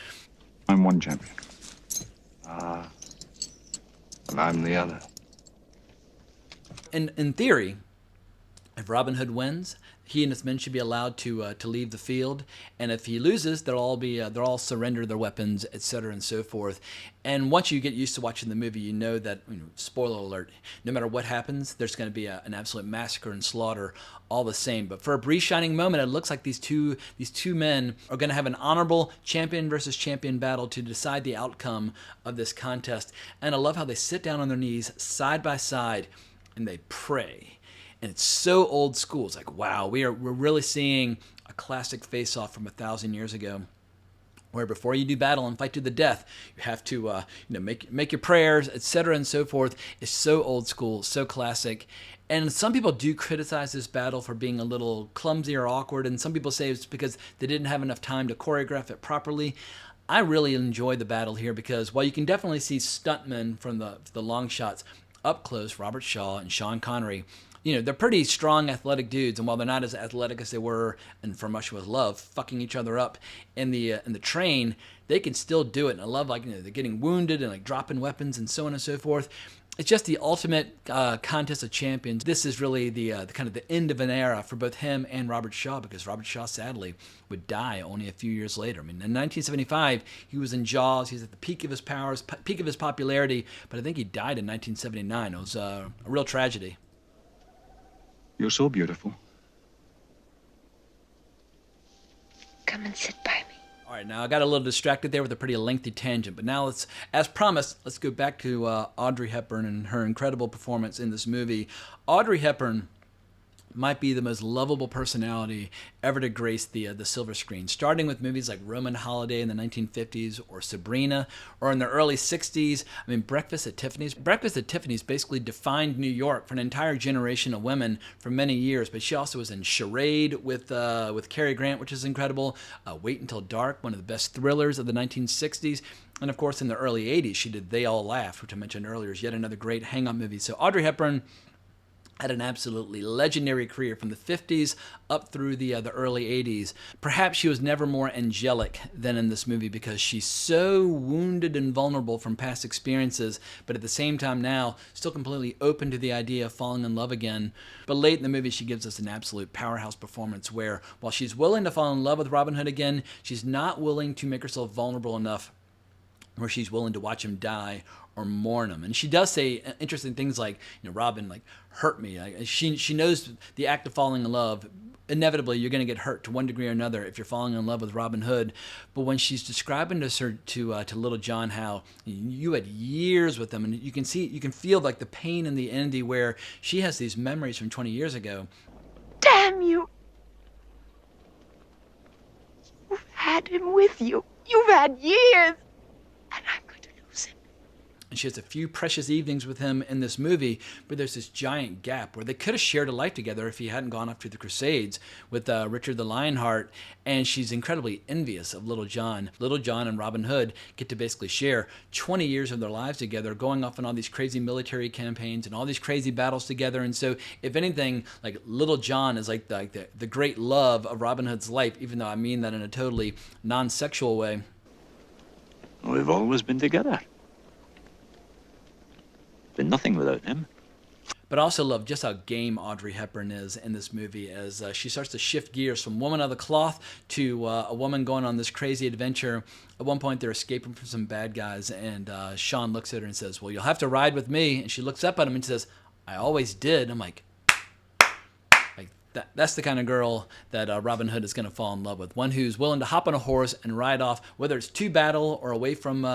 I'm one champion. And I'm the other. In theory, if Robin Hood wins, he and his men should be allowed to leave the field, and if he loses, they'll all surrender their weapons, etc., and so forth. And once you get used to watching the movie, you know that, spoiler alert, no matter what happens, there's going to be an absolute massacre and slaughter all the same. But for a brief shining moment, it looks like these two men are going to have an honorable champion versus champion battle to decide the outcome of this contest. And I love how they sit down on their knees side by side and they pray. And it's so old school. It's like, wow, we're really seeing a classic face-off from 1,000 years ago, where before you do battle and fight to the death, you have to make your prayers, etc., and so forth. It's so old school, so classic. And some people do criticize this battle for being a little clumsy or awkward, and some people say it's because they didn't have enough time to choreograph it properly. I really enjoy the battle here because while you can definitely see stuntmen from the long shots, up close, Robert Shaw and Sean Connery, they're pretty strong, athletic dudes, and while they're not as athletic as they were in From Russia with Love, fucking each other up in the train, they can still do it. And I love, they're getting wounded and dropping weapons and so on and so forth. It's just the ultimate contest of champions. This is really the kind of the end of an era for both him and Robert Shaw, because Robert Shaw sadly would die only a few years later. I mean, in 1975, he was in Jaws. He was at the peak of his powers, peak of his popularity, but I think he died in 1979. It was a real tragedy. You're so beautiful. Come and sit by me. All right, now I got a little distracted there with a pretty lengthy tangent, but now as promised, let's go back to Audrey Hepburn and her incredible performance in this movie. Audrey Hepburn might be the most lovable personality ever to grace the silver screen, starting with movies like Roman Holiday in the 1950s or Sabrina, or in the early 60s. I mean, Breakfast at Tiffany's. Breakfast at Tiffany's basically defined New York for an entire generation of women for many years, but she also was in Charade with Cary Grant, which is incredible. Wait Until Dark, one of the best thrillers of the 1960s. And of course, in the early 80s, she did They All Laughed, which I mentioned earlier, is yet another great hang-up movie. So Audrey Hepburn had an absolutely legendary career from the 50s up through the early 80s. Perhaps she was never more angelic than in this movie because she's so wounded and vulnerable from past experiences, but at the same time now, still completely open to the idea of falling in love again. But late in the movie, she gives us an absolute powerhouse performance where, while she's willing to fall in love with Robin Hood again, she's not willing to make herself vulnerable enough where she's willing to watch him die or mourn him. And she does say interesting things like, Robin, hurt me. She knows the act of falling in love, inevitably you're going to get hurt to one degree or another if you're falling in love with Robin Hood. But when she's describing to Little John how you had years with him, and you can feel like the pain and the envy where she has these memories from 20 years ago. Damn you! You've had him with you. You've had years. And I'm going to lose him. And she has a few precious evenings with him in this movie, but there's this giant gap where they could have shared a life together if he hadn't gone off to the Crusades with Richard the Lionheart, and she's incredibly envious of Little John. Little John and Robin Hood get to basically share 20 years of their lives together, going off on all these crazy military campaigns and all these crazy battles together. And so, if anything, Little John is like the great love of Robin Hood's life, even though I mean that in a totally non-sexual way. We've always been together. Been nothing without him. But I also love just how game Audrey Hepburn is in this movie as she starts to shift gears from woman of the cloth to a woman going on this crazy adventure. At one point, they're escaping from some bad guys, and Sean looks at her and says, "Well, you'll have to ride with me." And she looks up at him and says, "I always did." I'm like, that's the kind of girl that Robin Hood is going to fall in love with. One who's willing to hop on a horse and ride off, whether it's to battle or away from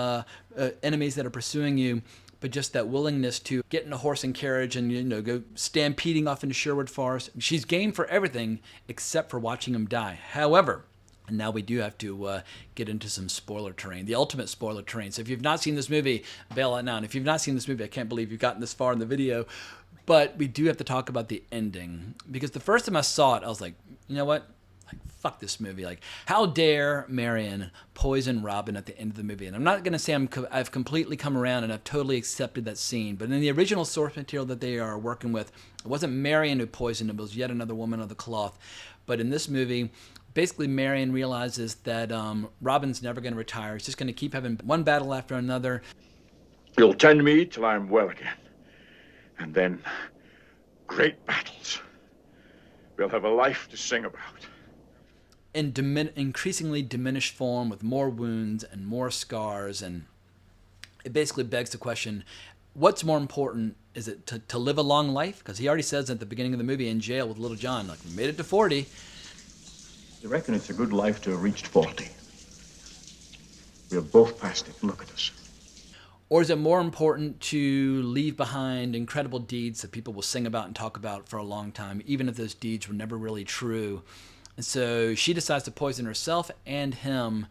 enemies that are pursuing you, but just that willingness to get in a horse and carriage and go stampeding off into Sherwood Forest. She's game for everything except for watching him die. However, and now we do have to get into some spoiler terrain, the ultimate spoiler terrain. So if you've not seen this movie, bail out now. And if you've not seen this movie, I can't believe you've gotten this far in the video. But we do have to talk about the ending, because the first time I saw it, I was like, you know what? Fuck this movie. How dare Marian poison Robin at the end of the movie? And I'm not going to say I've completely come around and I've totally accepted that scene. But in the original source material that they are working with, it wasn't Marian who poisoned him. It was yet another woman of the cloth. But in this movie, basically Marian realizes that Robin's never going to retire. He's just going to keep having one battle after another. You'll tend me till I'm well again. And then, great battles. We'll have a life to sing about. In increasingly diminished form with more wounds and more scars. And it basically begs the question, what's more important? Is it to live a long life? Because he already says at the beginning of the movie in jail with Little John, we made it to 40. You reckon it's a good life to have reached 40? We have both passed it. Look at us. Or is it more important to leave behind incredible deeds that people will sing about and talk about for a long time, even if those deeds were never really true? And so she decides to poison herself and him.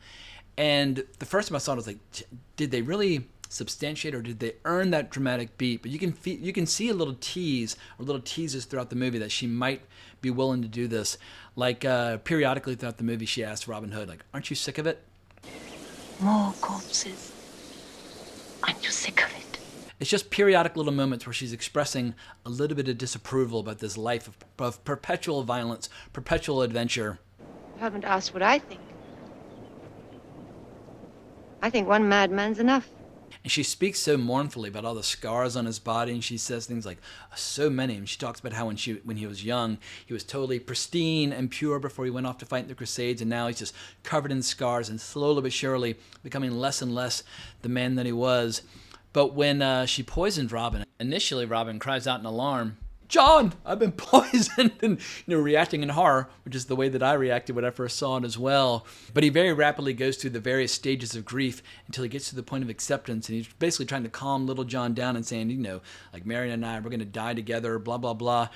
And the first time I saw it, I was like, did they really substantiate, or did they earn that dramatic beat? But you can see a little tease or little teases throughout the movie that she might be willing to do this. Periodically throughout the movie, she asks Robin Hood, aren't you sick of it? More corpses. Aren't you sick of it? It's just periodic little moments where she's expressing a little bit of disapproval about this life of perpetual violence, perpetual adventure. You haven't asked what I think. I think one madman's enough. And she speaks so mournfully about all the scars on his body, and she says things like, so many. And she talks about how when he was young, he was totally pristine and pure before he went off to fight in the Crusades, and now he's just covered in scars and slowly but surely becoming less and less the man that he was. But when she poisoned Robin, initially Robin cries out in alarm, "John, I've been poisoned," and reacting in horror, which is the way that I reacted when I first saw it as well. But he very rapidly goes through the various stages of grief until he gets to the point of acceptance, and he's basically trying to calm Little John down and saying, Marian and I, we're going to die together, blah, blah, blah.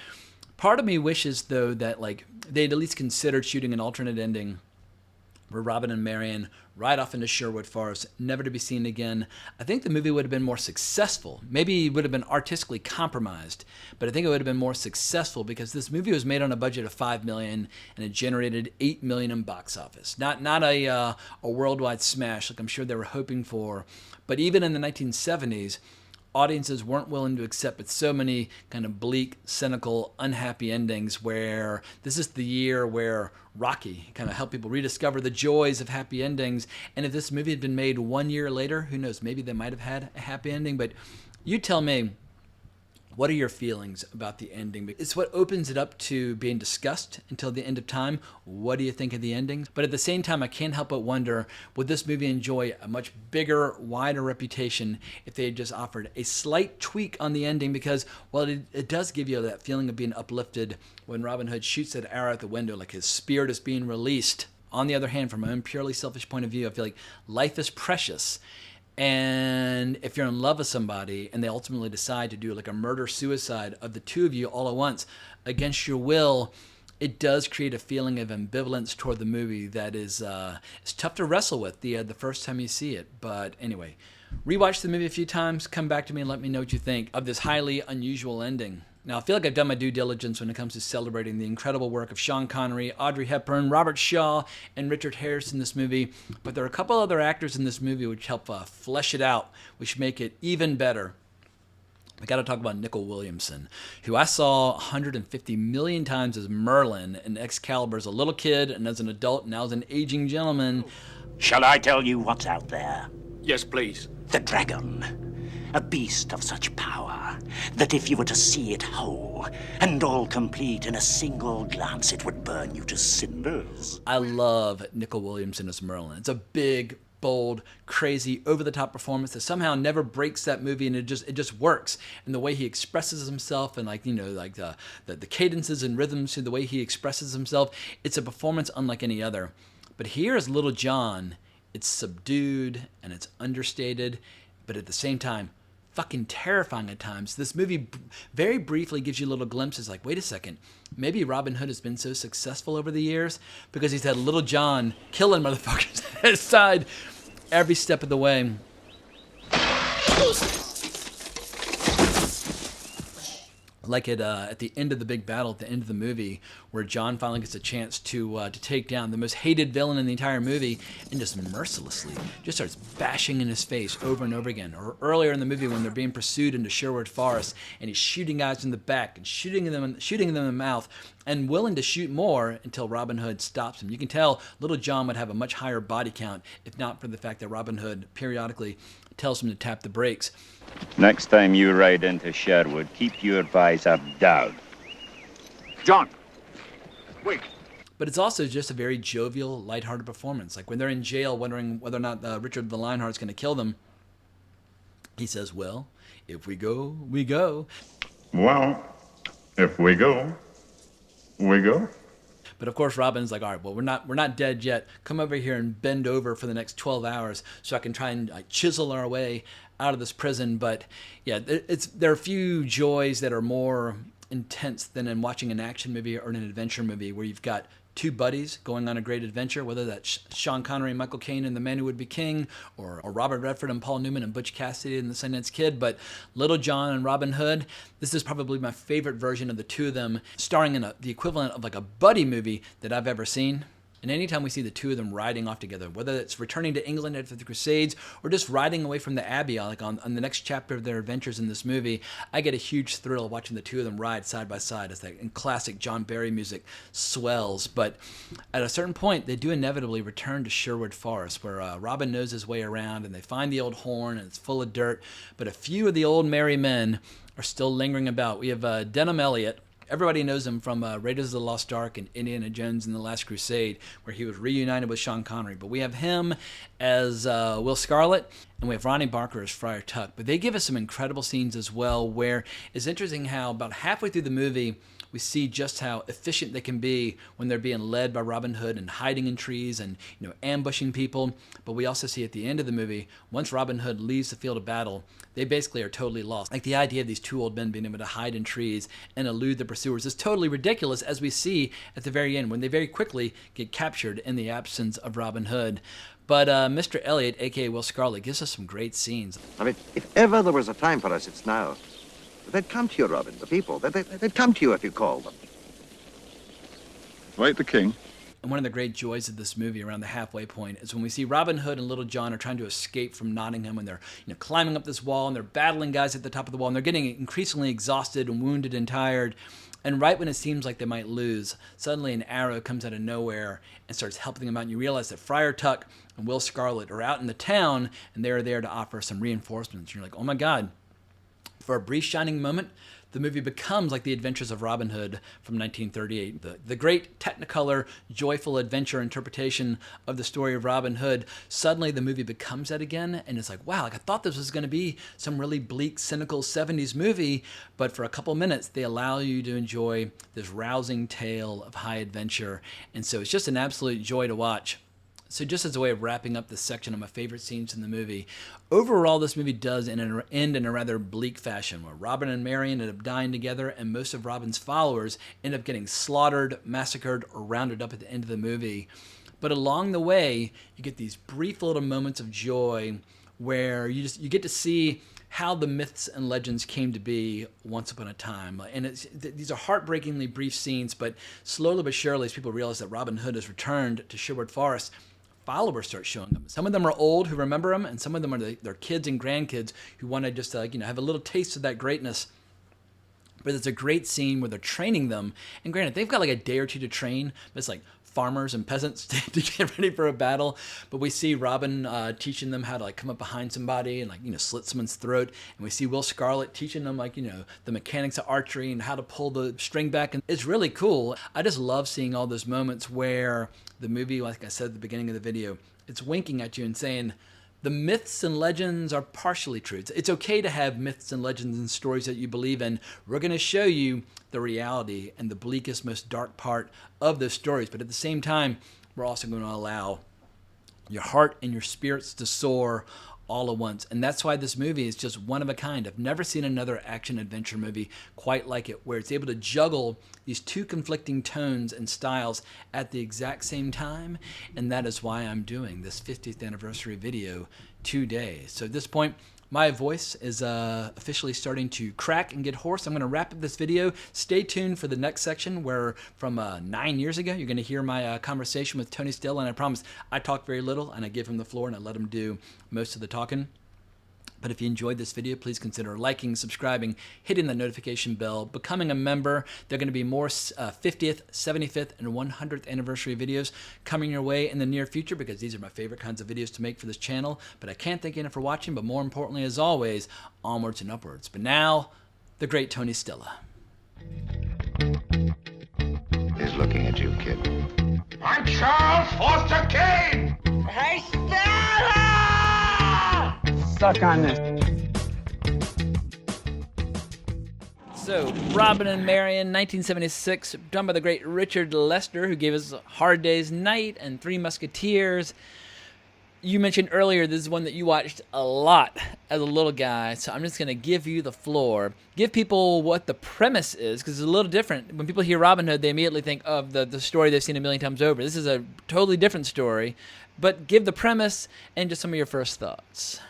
Part of me wishes, though, that like they'd at least considered shooting an alternate ending where Robin and Marian ride off into Sherwood Forest, never to be seen again. I think the movie would have been more successful. Maybe it would have been artistically compromised, but I think it would have been more successful because this movie was made on a budget of $5 million and it generated $8 million in box office. Not a worldwide smash like I'm sure they were hoping for, but even in the 1970s, audiences weren't willing to accept with so many kind of bleak, cynical, unhappy endings where this is the year where Rocky kind of helped people rediscover the joys of happy endings. And if this movie had been made 1 year later, who knows, maybe they might have had a happy ending. But you tell me, what are your feelings about the ending? It's what opens it up to being discussed until the end of time. What do you think of the ending? But at the same time, I can't help but wonder, would this movie enjoy a much bigger, wider reputation if they had just offered a slight tweak on the ending? Because, well, it does give you that feeling of being uplifted when Robin Hood shoots that arrow out the window, like his spirit is being released. On the other hand, from my own purely selfish point of view, I feel like life is precious. And if you're in love with somebody and they ultimately decide to do like a murder-suicide of the two of you all at once against your will, it does create a feeling of ambivalence toward the movie that is it's tough to wrestle with the first time you see it. But anyway, rewatch the movie a few times, come back to me and let me know what you think of this highly unusual ending. Now, I feel like I've done my due diligence when it comes to celebrating the incredible work of Sean Connery, Audrey Hepburn, Robert Shaw, and Richard Harris in this movie. But there are a couple other actors in this movie which help flesh it out, which make it even better. I got to talk about Nicol Williamson, who I saw 150 million times as Merlin in Excalibur as a little kid and as an adult, now as an aging gentleman. Shall I tell you what's out there? Yes, please. The dragon. A beast of such power that if you were to see it whole and all complete in a single glance, it would burn you to cinders. I love Nicol Williamson as Merlin. It's a big, bold, crazy, over-the-top performance that somehow never breaks that movie, and it just works. And the way he expresses himself, and the cadences and rhythms, the way he expresses himself, it's a performance unlike any other. But here as Little John, it's subdued and it's understated, but at the same time, fucking terrifying at times. This movie very briefly gives you little glimpses like, wait a second, maybe Robin Hood has been so successful over the years because he's had Little John killing motherfuckers at his side every step of the way. Like at the end of the big battle, at the end of the movie, where John finally gets a chance to take down the most hated villain in the entire movie, and just mercilessly just starts bashing in his face over and over again. Or earlier in the movie when they're being pursued into Sherwood Forest, and he's shooting guys in the back and shooting them in the mouth, and willing to shoot more until Robin Hood stops him. You can tell Little John would have a much higher body count if not for the fact that Robin Hood periodically tells him to tap the brakes. Next time you ride into Sherwood, keep your visor down. John, wait. But it's also just a very jovial, lighthearted performance. Like when they're in jail wondering whether or not Richard the Lionheart's going to kill them, he says, well, if we go, we go. Well, if we go, we go. But of course, Robin's like, all right, well, we're not dead yet. Come over here and bend over for the next 12 hours so I can try and chisel our way out of this prison. But yeah, there are a few joys that are more intense than in watching an action movie or an adventure movie where you've got two buddies going on a great adventure, whether that's Sean Connery and Michael Caine in The Man Who Would Be King, or Robert Redford and Paul Newman and Butch Cassidy in The Sundance Kid. But Little John and Robin Hood, this is probably my favorite version of the two of them, starring in the equivalent of like a buddy movie that I've ever seen. And anytime we see the two of them riding off together, whether it's returning to England after the Crusades or just riding away from the Abbey, like on the next chapter of their adventures in this movie, I get a huge thrill watching the two of them ride side by side as that classic John Barry music swells. But at a certain point, they do inevitably return to Sherwood Forest, where Robin knows his way around, and they find the old horn, and it's full of dirt. But a few of the old merry men are still lingering about. We have Denham Elliott. Everybody knows him from Raiders of the Lost Ark and Indiana Jones and the Last Crusade, where he was reunited with Sean Connery. But we have him as Will Scarlet, and we have Ronnie Barker as Friar Tuck. But they give us some incredible scenes as well, where it's interesting how about halfway through the movie, we see just how efficient they can be when they're being led by Robin Hood and hiding in trees and ambushing people. But we also see at the end of the movie, once Robin Hood leaves the field of battle, they basically are totally lost. Like the idea of these two old men being able to hide in trees and elude the pursuers is totally ridiculous, as we see at the very end when they very quickly get captured in the absence of Robin Hood. But Mr. Elliot, a.k.a. Will Scarlet, gives us some great scenes. I mean, if ever there was a time for us, it's now. They'd come to you, Robin, the people. They'd come to you if you called them. Right, the king. And one of the great joys of this movie around the halfway point is when we see Robin Hood and Little John are trying to escape from Nottingham, and they're climbing up this wall, and they're battling guys at the top of the wall, and they're getting increasingly exhausted and wounded and tired. And right when it seems like they might lose, suddenly an arrow comes out of nowhere and starts helping them out. And you realize that Friar Tuck and Will Scarlet are out in the town, and they're there to offer some reinforcements. And you're like, oh my God. For a brief shining moment, the movie becomes like The Adventures of Robin Hood from 1938. The great Technicolor, joyful adventure interpretation of the story of Robin Hood. Suddenly the movie becomes that again, and it's like, wow, I thought this was going to be some really bleak, cynical 70s movie, but for a couple minutes, they allow you to enjoy this rousing tale of high adventure, and so it's just an absolute joy to watch. So just as a way of wrapping up this section of my favorite scenes in the movie, overall this movie does end in a rather bleak fashion, where Robin and Marian end up dying together, and most of Robin's followers end up getting slaughtered, massacred, or rounded up at the end of the movie. But along the way, you get these brief little moments of joy where you get to see how the myths and legends came to be once upon a time. And these are heartbreakingly brief scenes, but slowly but surely, as people realize that Robin Hood has returned to Sherwood Forest, followers start showing them. Some of them are old who remember him, and some of them are their kids and grandkids who want to just have a little taste of that greatness. But it's a great scene where they're training them, and granted, they've got like a day or two to train, but it's like farmers and peasants to get ready for a battle. But we see Robin teaching them how to come up behind somebody and slit someone's throat, and we see Will Scarlet teaching them the mechanics of archery and how to pull the string back, and it's really cool. I just love seeing all those moments where the movie, like I said at the beginning of the video, it's winking at you and saying the myths and legends are partially true. It's okay to have myths and legends and stories that you believe in. We're going to show you the reality and the bleakest, most dark part of those stories. But at the same time, we're also going to allow your heart and your spirits to soar all at once. And that's why this movie is just one of a kind. I've never seen another action-adventure movie quite like it, where it's able to juggle these two conflicting tones and styles at the exact same time. And that is why I'm doing this 50th anniversary video today. So at this point, my voice is officially starting to crack and get hoarse. I'm going to wrap up this video. Stay tuned for the next section where from 9 years ago, you're going to hear my conversation with Tony Stella. And I promise I talk very little, and I give him the floor and I let him do most of the talking. But if you enjoyed this video, please consider liking, subscribing, hitting the notification bell, becoming a member. There are going to be more 50th, 75th, and 100th anniversary videos coming your way in the near future, because these are my favorite kinds of videos to make for this channel. But I can't thank you enough for watching, but more importantly, as always, onwards and upwards. But now, the great Tony Stella. He's looking at you, kid. I'm Charles Foster Kane! Hey, Stella! Stuck on this. So, Robin and Marian, 1976, done by the great Richard Lester, who gave us Hard Day's Night and Three Musketeers. You mentioned earlier this is one that you watched a lot as a little guy, so I'm just going to give you the floor. Give people what the premise is, because it's a little different. When people hear Robin Hood, they immediately think of the story they've seen a million times over. This is a totally different story, but give the premise and just some of your first thoughts.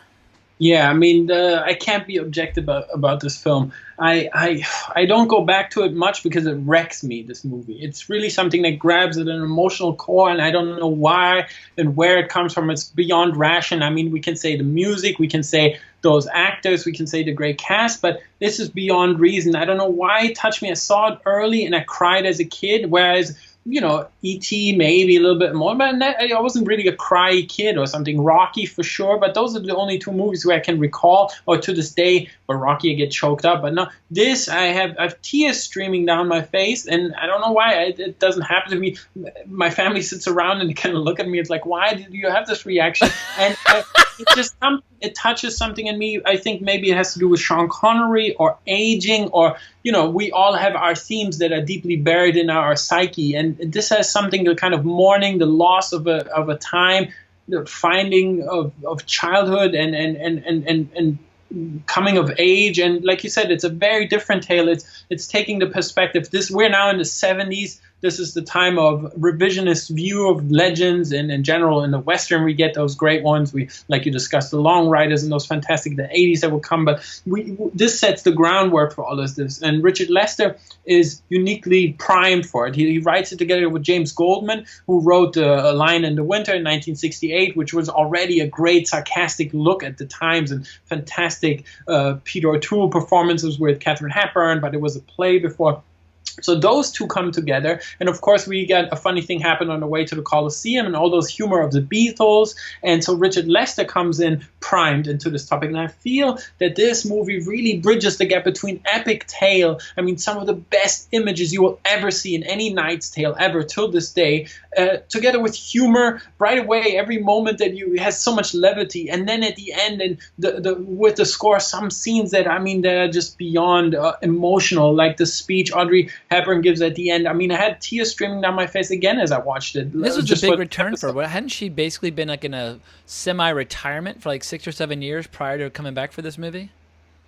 Yeah, I mean, I can't be objective about this film. I don't go back to it much because it wrecks me, this movie. It's really something that grabs at an emotional core, and I don't know why and where it comes from. It's beyond ration. I mean, we can say the music, we can say those actors, we can say the great cast, but this is beyond reason. I don't know why it touched me. I saw it early, and I cried as a kid, whereas E.T. maybe a little bit more, but I wasn't really a cry kid or something. Rocky for sure, but those are the only two movies where I can recall, or to this day, where Rocky I get choked up. But no, this I have tears streaming down my face, and I don't know why it doesn't happen to me. My family sits around and kind of look at me. It's like, why did you have this reaction? And it's just it touches something in me. I think maybe it has to do with Sean Connery or aging, or we all have our themes that are deeply buried in our psyche, and this has something to kind of mourning the loss of a time, the finding of childhood and coming of age. And like you said, it's a very different tale. It's taking the perspective. We're now in the 70s. This is the time of revisionist view of legends, and in general in the Western we get those great ones. We, like you discussed, the Long Riders and those fantastic, the 80s that will come, but this sets the groundwork for all of this. And Richard Lester is uniquely primed for it. He writes it together with James Goldman, who wrote A Lion in the Winter in 1968, which was already a great sarcastic look at the times, and fantastic Peter O'Toole performances with Katharine Hepburn, but it was a play before. So those two come together, and of course we get a funny thing happen on the way to the Coliseum and all those humor of the Beatles, and so Richard Lester comes in primed into this topic, and I feel that this movie really bridges the gap between epic tale, I mean some of the best images you will ever see in any Knight's Tale ever till this day, together with humor right away. Every moment that has so much levity, and then at the end, and with the score, some scenes that they're just beyond emotional, like the speech Audrey Hepburn gives at the end. I had tears streaming down my face again as I watched it. This was just a big return for her. Hadn't she basically been like in a semi-retirement for like 6 or 7 years prior to coming back for this movie?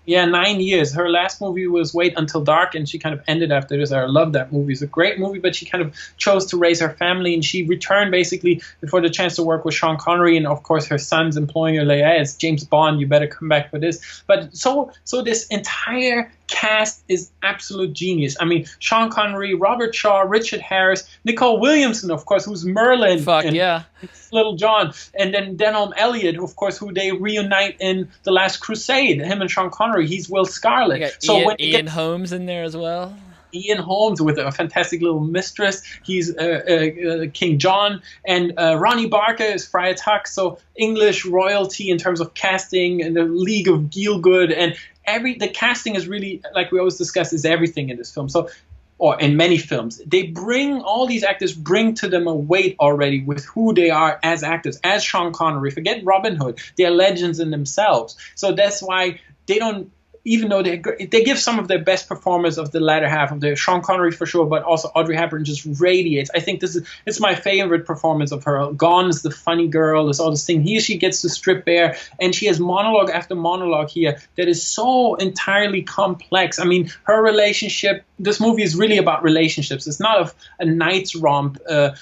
Yeah, 9 years. Her last movie was Wait Until Dark, and she kind of ended after this. I love that movie. It's a great movie, but she kind of chose to raise her family, and she returned basically before the chance to work with Sean Connery, and of course her son's employing her like, hey, it's James Bond, you better come back for this. But so this entire cast is absolute genius. Sean Connery, Robert Shaw, Richard Harris, Nicole Williamson, of course, who's Merlin. Little John, and then Denholm Elliott, of course, who they reunite in The Last Crusade. Him and Sean Connery. He's Will Scarlet. So Ian Holmes in there as well. Ian Holmes with a fantastic little mistress. He's King John, and Ronnie Barker is Friar Tuck. So English royalty in terms of casting, and the League of Gielgud, and the casting is really, like we always discuss, is everything in this film. So, or in many films, all these actors bring to them a weight already with who they are as actors. As Sean Connery, forget Robin Hood, they're legends in themselves. So that's why they don't, even though they give some of their best performers of the latter half of the Sean Connery for sure, but also Audrey Hepburn just radiates. I think it's my favorite performance of her. Gone is the funny girl, there's all this thing. Here she gets to strip bare, and she has monologue after monologue here that is so entirely complex. Her relationship, this movie is really about relationships. It's not a knight's romp,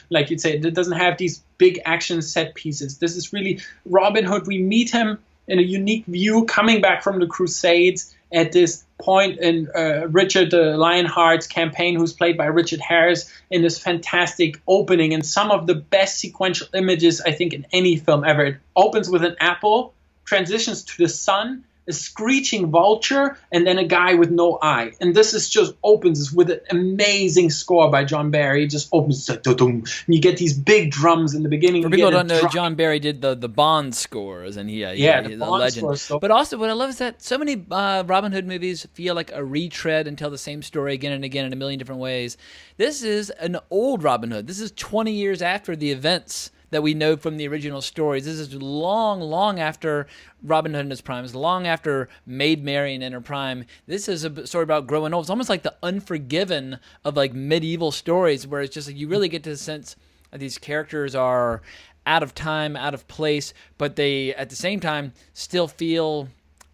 like you'd say. It doesn't have these big action set pieces. This is really Robin Hood. We meet him in a unique view, coming back from the Crusades at this point in Richard the Lionheart's campaign, who's played by Richard Harris, in this fantastic opening, and some of the best sequential images, I think, in any film ever. It opens with an apple, transitions to the sun, a screeching vulture, and then a guy with no eye. And this is just opens with an amazing score by John Barry. It just opens, and you get these big drums in the beginning. For people who don't know, John Barry did the Bond scores, and he's a legend. But also, what I love is that so many Robin Hood movies feel like a retread and tell the same story again and again in a million different ways. This is an old Robin Hood. This is 20 years after the events that we know from the original stories. This is long, long after Robin Hood in his prime. It's long after Maid Marian in her prime. This is a story about growing old. It's almost like the Unforgiven of like medieval stories, where it's just like you really get to the sense that these characters are out of time, out of place, but they at the same time still feel,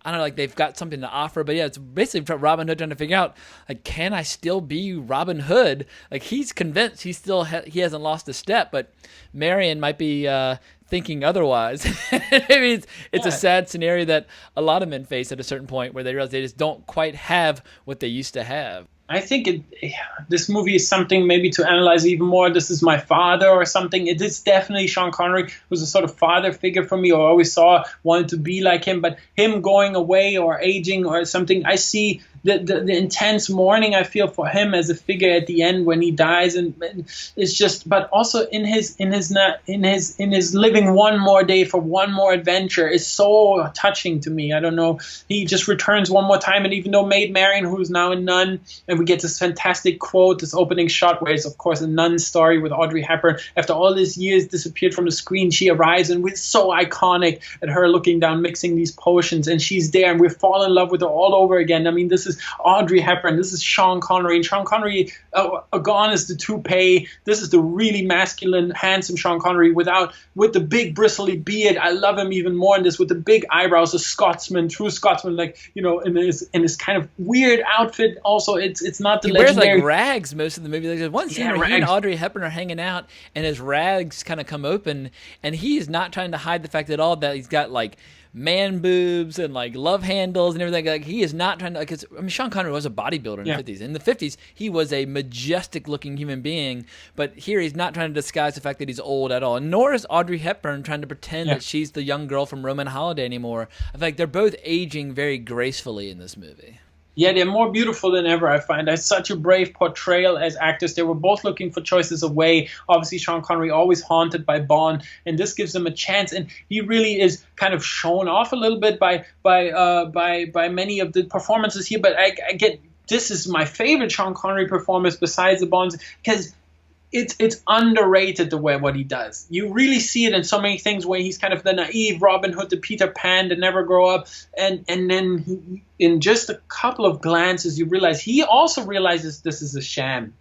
I don't know, like they've got something to offer. But yeah, it's basically Robin Hood trying to figure out, like, can I still be Robin Hood? Like, he's convinced he hasn't lost a step, but Marian might be thinking otherwise. It's a sad scenario that a lot of men face at a certain point, where they realize they just don't quite have what they used to have. I think this movie is something maybe to analyze even more. This is my father or something. It is definitely Sean Connery, who's a sort of father figure for me, or I always wanted to be like him. But him going away or aging or something, I see the intense mourning I feel for him as a figure at the end when he dies, and it's just, but also in his living one more day for one more adventure is so touching to me. I don't know. He just returns one more time, and even though Maid Marian, who's now a nun, and we get this fantastic quote, this opening shot where it's of course a nun story with Audrey Hepburn. After all these years disappeared from the screen, she arrives, and it's so iconic at her looking down, mixing these potions, and she's there, and we fall in love with her all over again. I mean, this is Audrey Hepburn, this is Sean Connery, and Sean Connery, gone is the toupee. This is the really masculine, handsome Sean Connery with the big bristly beard. I love him even more in this, with the big eyebrows, a Scotsman, true Scotsman, like, you know, in this kind of weird outfit. Also, it's not the legendary. He wears like rags most of the movie. There's one scene where he and Audrey Hepburn are hanging out, and his rags kind of come open, and he's not trying to hide the fact at all that he's got like man boobs and like love handles and everything. Like, he is not trying to, because I mean, Sean Connery was a bodybuilder in the 50s. In the 50s, he was a majestic looking human being, but here he's not trying to disguise the fact that he's old at all. Nor is Audrey Hepburn trying to pretend that she's the young girl from Roman Holiday anymore. I feel like they're both aging very gracefully in this movie. Yeah, they're more beautiful than ever, I find. That's such a brave portrayal as actors. They were both looking for choices away. Obviously, Sean Connery always haunted by Bond, and this gives him a chance. And he really is kind of shown off a little bit by many of the performances here. But I get, this is my favorite Sean Connery performance besides the Bonds, because it's underrated the way what he does. You really see it in so many things where he's kind of the naive Robin Hood, the Peter Pan that never grow up, and then in just a couple of glances you realize he also realizes this is a sham.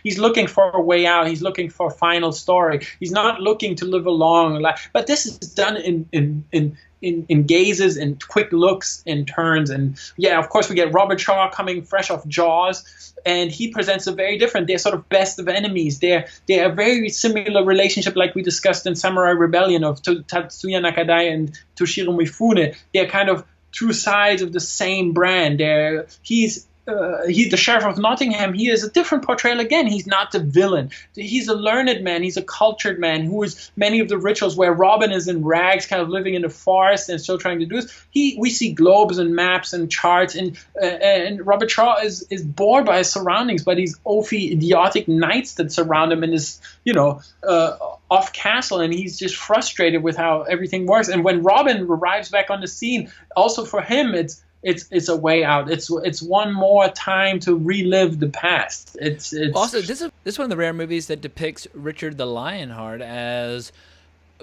He's looking for a way out. He's looking for a final story. He's not looking to live a long life. But this is done in gazes and quick looks and turns. And yeah, of course we get Robert Shaw coming fresh off Jaws, and he presents a very different, they're sort of best of enemies. They're a very similar relationship like we discussed in Samurai Rebellion of Tatsuya Nakadai and Toshiro Mifune. They're kind of two sides of the same brand. He's the Sheriff of Nottingham. He is a different portrayal again. He's not the villain. He's a learned man. He's a cultured man who is many of the rituals where Robin is in rags, kind of living in the forest and still trying to do this. We see globes and maps and charts, and Robert Shaw is bored by his surroundings, by these oafy, idiotic knights that surround him in this, off castle, and he's just frustrated with how everything works. And when Robin arrives back on the scene, also for him, it's a way out. It's one more time to relive the past. It's also, this is one of the rare movies that depicts Richard the Lionheart as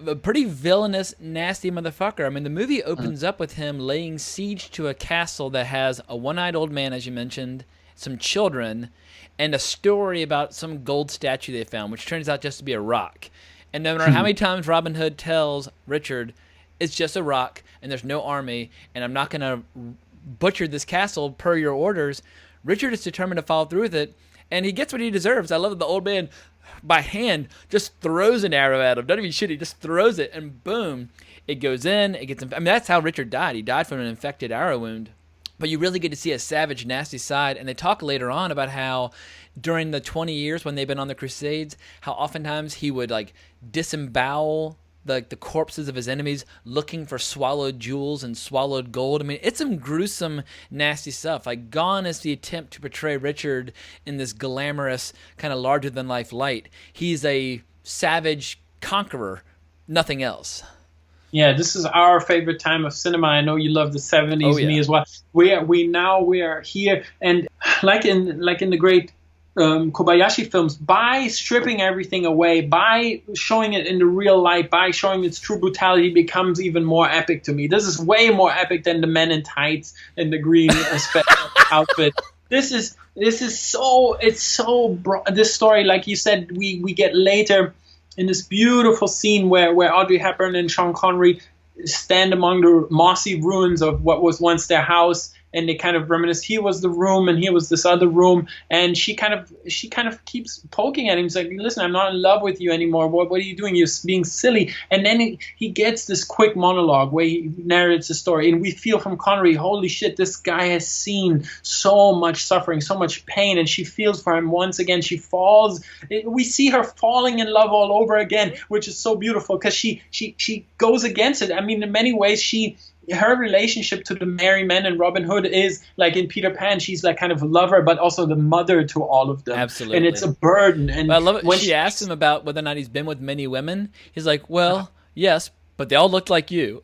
a pretty villainous, nasty motherfucker. I mean, the movie opens up with him laying siege to a castle that has a one-eyed old man, as you mentioned, some children, and a story about some gold statue they found, which turns out just to be a rock. And no matter how many times Robin Hood tells Richard, it's just a rock, and there's no army, and I'm not going to butcher this castle per your orders, Richard is determined to follow through with it, and he gets what he deserves. I love that the old man, by hand, just throws an arrow at him. Doesn't even shoot, he just throws it, and boom, it goes in, it gets I mean, that's how Richard died. He died from an infected arrow wound. But you really get to see a savage, nasty side, and they talk later on about how during the 20 years when they've been on the Crusades, how oftentimes he would like disembowel the corpses of his enemies, looking for swallowed jewels and swallowed gold. I mean, it's some gruesome, nasty stuff. Like, gone is the attempt to portray Richard in this glamorous, kind of larger-than-life light. He's a savage conqueror, nothing else. Yeah, this is our favorite time of cinema. I know you love the 70s, me as well. We are here, and like in the great Kobayashi films, by stripping everything away, by showing it in the real light, by showing its true brutality, becomes even more epic to me. This is way more epic than the men in tights and the green outfit. This story, like you said, we get later in this beautiful scene where Audrey Hepburn and Sean Connery stand among the mossy ruins of what was once their house, and they kind of reminisce. He was the room, and here was this other room, and she kind of keeps poking at him. He's like, "Listen, I'm not in love with you anymore. What are you doing? You're being silly." And then he gets this quick monologue where he narrates the story, and we feel from Connery, holy shit, this guy has seen so much suffering, so much pain, and she feels for him once again. She falls. We see her falling in love all over again, which is so beautiful because she goes against it. I mean, in many ways, she her relationship to the merry men and Robin Hood is like in Peter Pan, she's like kind of a lover, but also the mother to all of them. Absolutely. And it's a burden. And I love it. when She asked him about whether or not he's been with many women. He's like, well, yes, but they all looked like you.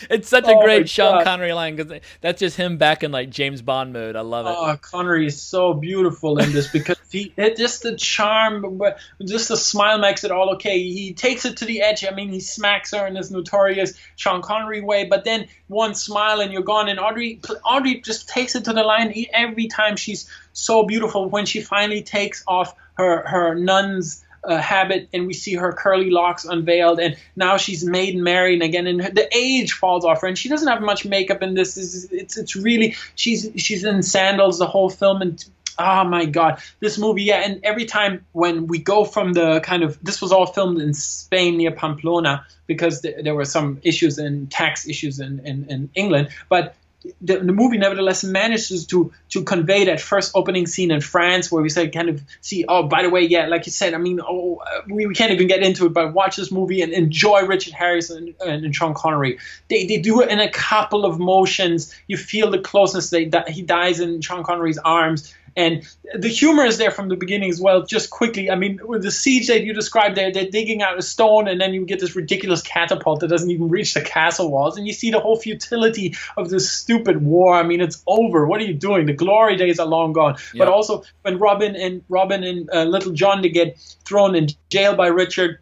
It's such a great Sean Connery line, because that's just him back in like James Bond mode. I love it. Oh, Connery is so beautiful in this because just the charm, just the smile makes it all okay. He takes it to the edge. I mean, he smacks her in his notorious Sean Connery way, but then one smile and you're gone. And Audrey just takes it to the line every time. She's so beautiful when she finally takes off her nun's habit and we see her curly locks unveiled, and now she's Maiden Marian again, and the age falls off her, and she doesn't have much makeup in this. It's really, she's in sandals the whole film, and oh my God, this movie, yeah. And every time when we go from the kind of, this was all filmed in Spain near Pamplona because there were some issues and tax issues in England, but the movie nevertheless manages to convey that first opening scene in France where we say kind of see, oh, by the way, yeah, like you said, I mean, we can't even get into it, but watch this movie and enjoy Richard Harris and Sean Connery. They do it in a couple of motions. You feel the closeness. He dies in Sean Connery's arms. And the humor is there from the beginning as well. Just quickly, I mean, with the siege that you described there, they're digging out a stone, and then you get this ridiculous catapult that doesn't even reach the castle walls. And you see the whole futility of this stupid war. I mean, it's over. What are you doing? The glory days are long gone. Yep. But also, when Robin and Little John, they get thrown in jail by Richard,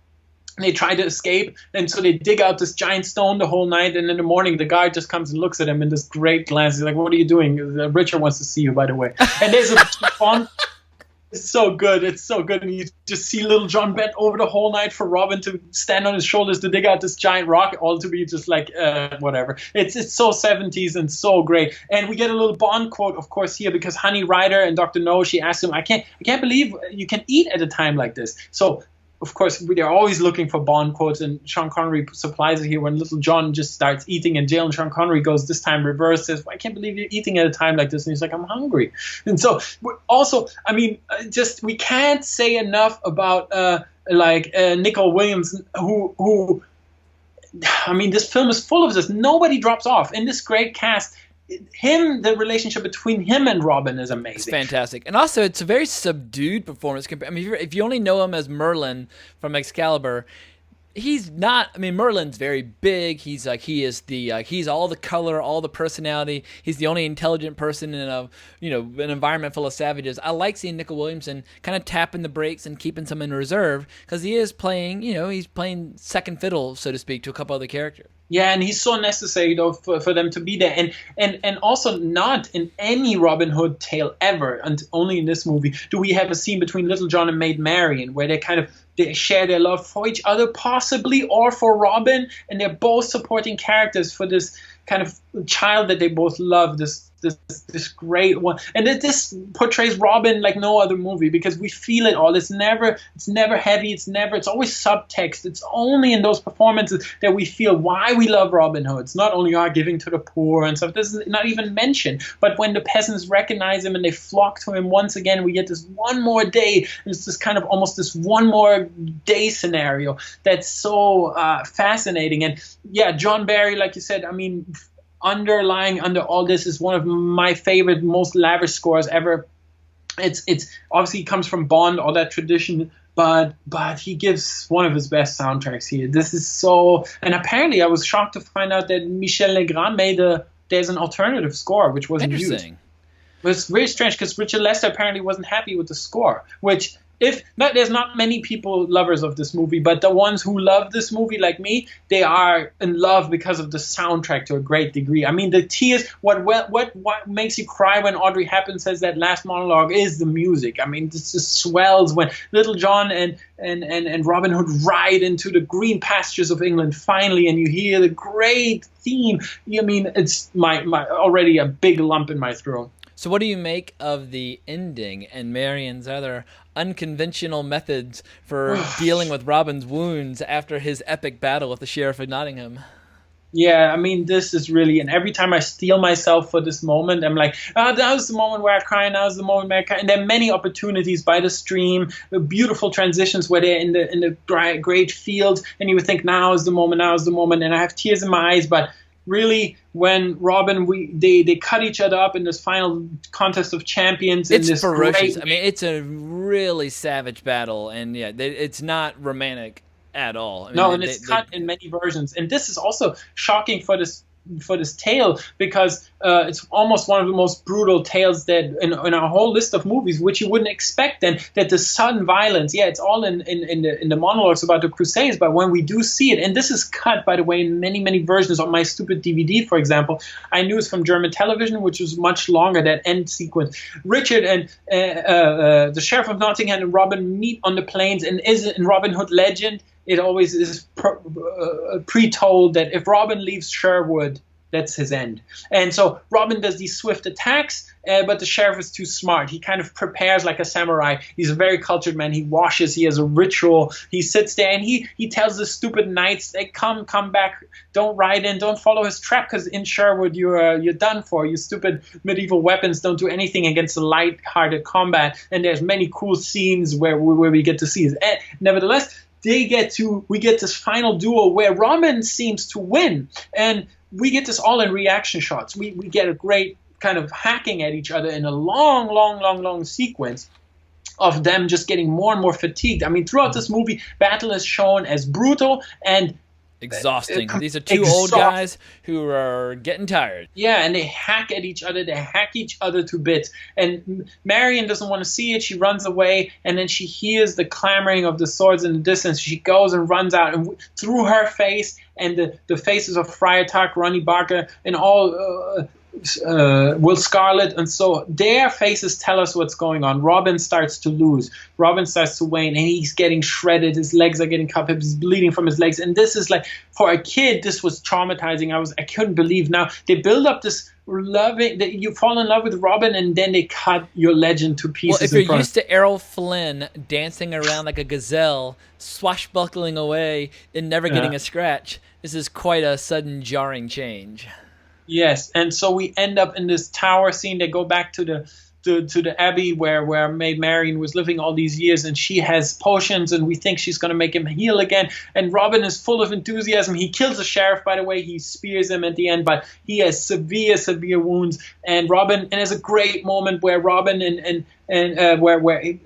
they try to escape, and so they dig out this giant stone the whole night, and in the morning the guy just comes and looks at him in this great glance. He's like, what are you doing? Richard wants to see you, by the way. And there's a fun. It's so good. It's so good. And you just see Little John bent over the whole night for Robin to stand on his shoulders to dig out this giant rock, all to be just like, whatever. It's so 70s and so great. And we get a little Bond quote, of course, here, because Honey Ryder and Dr. No, she asked him, I can't believe you can eat at a time like this. So, of course, they're always looking for Bond quotes, and Sean Connery supplies it here when Little John just starts eating in jail, and Sean Connery goes, this time reverse, says, I can't believe you're eating at a time like this. And he's like, I'm hungry. And so, also, I mean, just, we can't say enough about, Nicole Williams, who, I mean, this film is full of this. Nobody drops off. In this great cast, the relationship between him and Robin is amazing. It's fantastic. And also, it's a very subdued performance. I mean, if you only know him as Merlin from Excalibur, he's not, I mean, Merlin's very big. He's like, he's all the color, all the personality. He's the only intelligent person in an environment full of savages. I like seeing Nicol Williamson kind of tapping the brakes and keeping some in reserve, because he is playing, he's playing second fiddle, so to speak, to a couple other characters. Yeah, and he's so necessary, though, for them to be there. And also not in any Robin Hood tale ever, and only in this movie, do we have a scene between Little John and Maid Marian where they share their love for each other, possibly, or for Robin, and they're both supporting characters for this kind of child that they both love, this great one. And this portrays Robin like no other movie, because we feel it all. It's never heavy. It's always subtext. It's only in those performances that we feel why we love Robin Hood. It's not only our giving to the poor and stuff. This is not even mentioned. But when the peasants recognize him and they flock to him once again, we get this one more day. It's this kind of almost this one more day scenario that's so fascinating. And yeah, John Barry, like you said, I mean, underlying under all this is one of my favorite, most lavish scores ever. It's obviously comes from Bond, all that tradition, but he gives one of his best soundtracks here. This is so, and apparently I was shocked to find out that Michel Legrand there's an alternative score which wasn't used. It was very strange because Richard Lester apparently wasn't happy with the score, which there's not many people lovers of this movie, but the ones who love this movie, like me, they are in love because of the soundtrack to a great degree. I mean, the tears, what makes you cry when Audrey Hepburn says that last monologue is the music. I mean, this just swells when Little John and Robin Hood ride into the green pastures of England finally, and you hear the great theme. I mean, it's my already a big lump in my throat. So what do you make of the ending and Marian's other unconventional methods for dealing with Robin's wounds after his epic battle with the Sheriff of Nottingham? Yeah, I mean, this is really, and every time I steel myself for this moment, I'm like, that was the moment where I cry, and that was the moment where I cry. And there are many opportunities by the stream, beautiful transitions where they're in the great field, and you would think, now is the moment, and I have tears in my eyes, but really, when Robin, they cut each other up in this final contest of champions. It's ferocious. I mean, it's a really savage battle, and yeah, it's not romantic at all. I mean, no, it's cut in many versions, and this is also shocking for this tale, because it's almost one of the most brutal tales that in our whole list of movies, which you wouldn't expect. Then that the sudden violence, it's all in the monologues about the Crusades, but when we do see it, and this is cut, by the way, in many versions on my stupid DVD, for example, I knew it's from German television, which was much longer, that end sequence. Richard and the Sheriff of Nottingham and Robin meet on the plains, and is in Robin Hood legend, it always is pre-told that if Robin leaves Sherwood, that's his end. And so Robin does these swift attacks, but the sheriff is too smart. He kind of prepares like a samurai. He's a very cultured man. He washes. He has a ritual. He sits there and he tells the stupid knights, "Hey, come back. Don't ride in. Don't follow his trap, because in Sherwood you're done for. You stupid medieval weapons don't do anything against the light-hearted combat." And there's many cool scenes where we get to see it. Nevertheless, we get this final duel where Robin seems to win, and we get this all in reaction shots. We get a great kind of hacking at each other in a long sequence of them just getting more and more fatigued. I mean, throughout this movie, battle is shown as brutal and exhausting. These are two old guys who are getting tired. Yeah, and they hack at each other. They hack each other to bits. And Marian doesn't want to see it. She runs away, and then she hears the clamoring of the swords in the distance. She goes and runs out, and through her face and the faces of Friar Tuck, Ronnie Barker, and all Will Scarlet, and so their faces tell us what's going on. Robin starts to lose. Robin starts to wane, and he's getting shredded. His legs are getting cut. He's bleeding from his legs. And this is like, for a kid, this was traumatizing. I couldn't believe. Now they build up this loving that you fall in love with Robin, and then they cut your legend to pieces. Well, if you're used to Errol Flynn dancing around like a gazelle, swashbuckling away and never getting a scratch, this is quite a sudden jarring change. Yes, and so we end up in this tower scene. They go back to the abbey where Maid Marian was living all these years, and she has potions, and we think she's going to make him heal again. And Robin is full of enthusiasm. He kills the sheriff, by the way. He spears him at the end, but he has severe wounds. And there's a great moment where Robin and where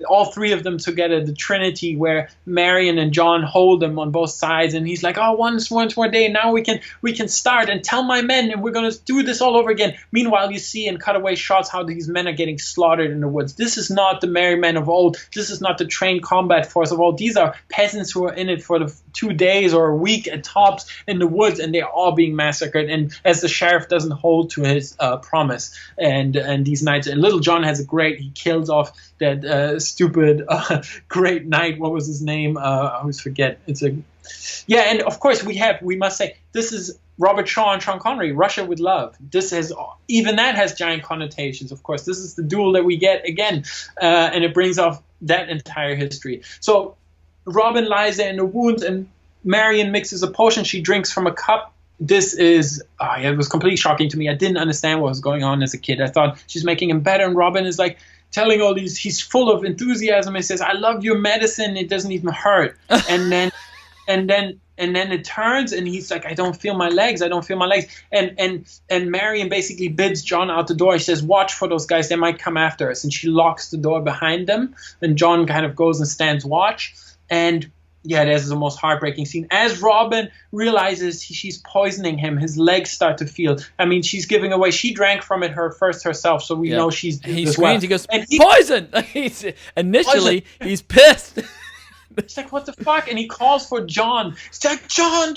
all three of them together, the Trinity, where Marian and John hold them on both sides, and he's like, "Oh, once more day, now we can start and tell my men, and we're gonna do this all over again." Meanwhile, you see in cutaway shots how these men are getting slaughtered in the woods. This is not the merry men of old. This is not the trained combat force of old. These are peasants who are in it for the 2 days or a week at tops in the woods, and they're all being massacred. And as the sheriff doesn't hold to his promise, and these knights, and Little John has he kills off that stupid great knight. What was his name? I always forget. And of course we must say this is Robert Shaw and Sean Connery, Russia with Love. Even that has giant connotations. Of course, this is the duel that we get again, and it brings off that entire history. So Robin lies there in the wounds, and Marian mixes a potion. She drinks from a cup. This is, it was completely shocking to me. I didn't understand what was going on as a kid. I thought she's making him better, and Robin is like telling all these, he's full of enthusiasm. He says, "I love your medicine. It doesn't even hurt." and then it turns, and he's like, "I don't feel my legs. I don't feel my legs." And Marian basically bids John out the door. She says, "Watch for those guys. They might come after us." And she locks the door behind them. And John kind of goes and stands watch. And yeah, there's the most heartbreaking scene. As Robin realizes she's poisoning him, his legs start to feel. I mean, she's giving away. She drank from it herself, so we know she's. He screams. He goes, "Poison!" Initially, he's pissed. It's like, what the fuck? And he calls for John. It's like, John.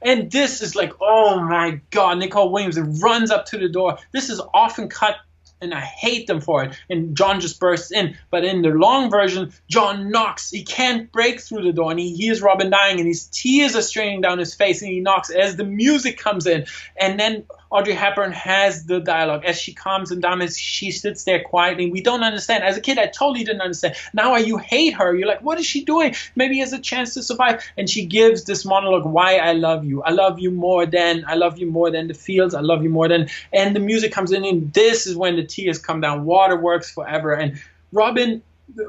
And this is like, oh my God. Nicole Williams runs up to the door. This is often cut, and I hate them for it. And John just bursts in. But in the long version, John knocks. He can't break through the door, and he hears Robin dying, and his tears are straining down his face, and he knocks as the music comes in. And then Audrey Hepburn has the dialogue. As she calms him down, as she sits there quietly, we don't understand. As a kid, I totally didn't understand. Now you hate her. You're like, what is she doing? Maybe he has a chance to survive. And she gives this monologue, why I love you. I love you more than the fields. I love you more than, and the music comes in, and this is when the tears come down. Waterworks forever. And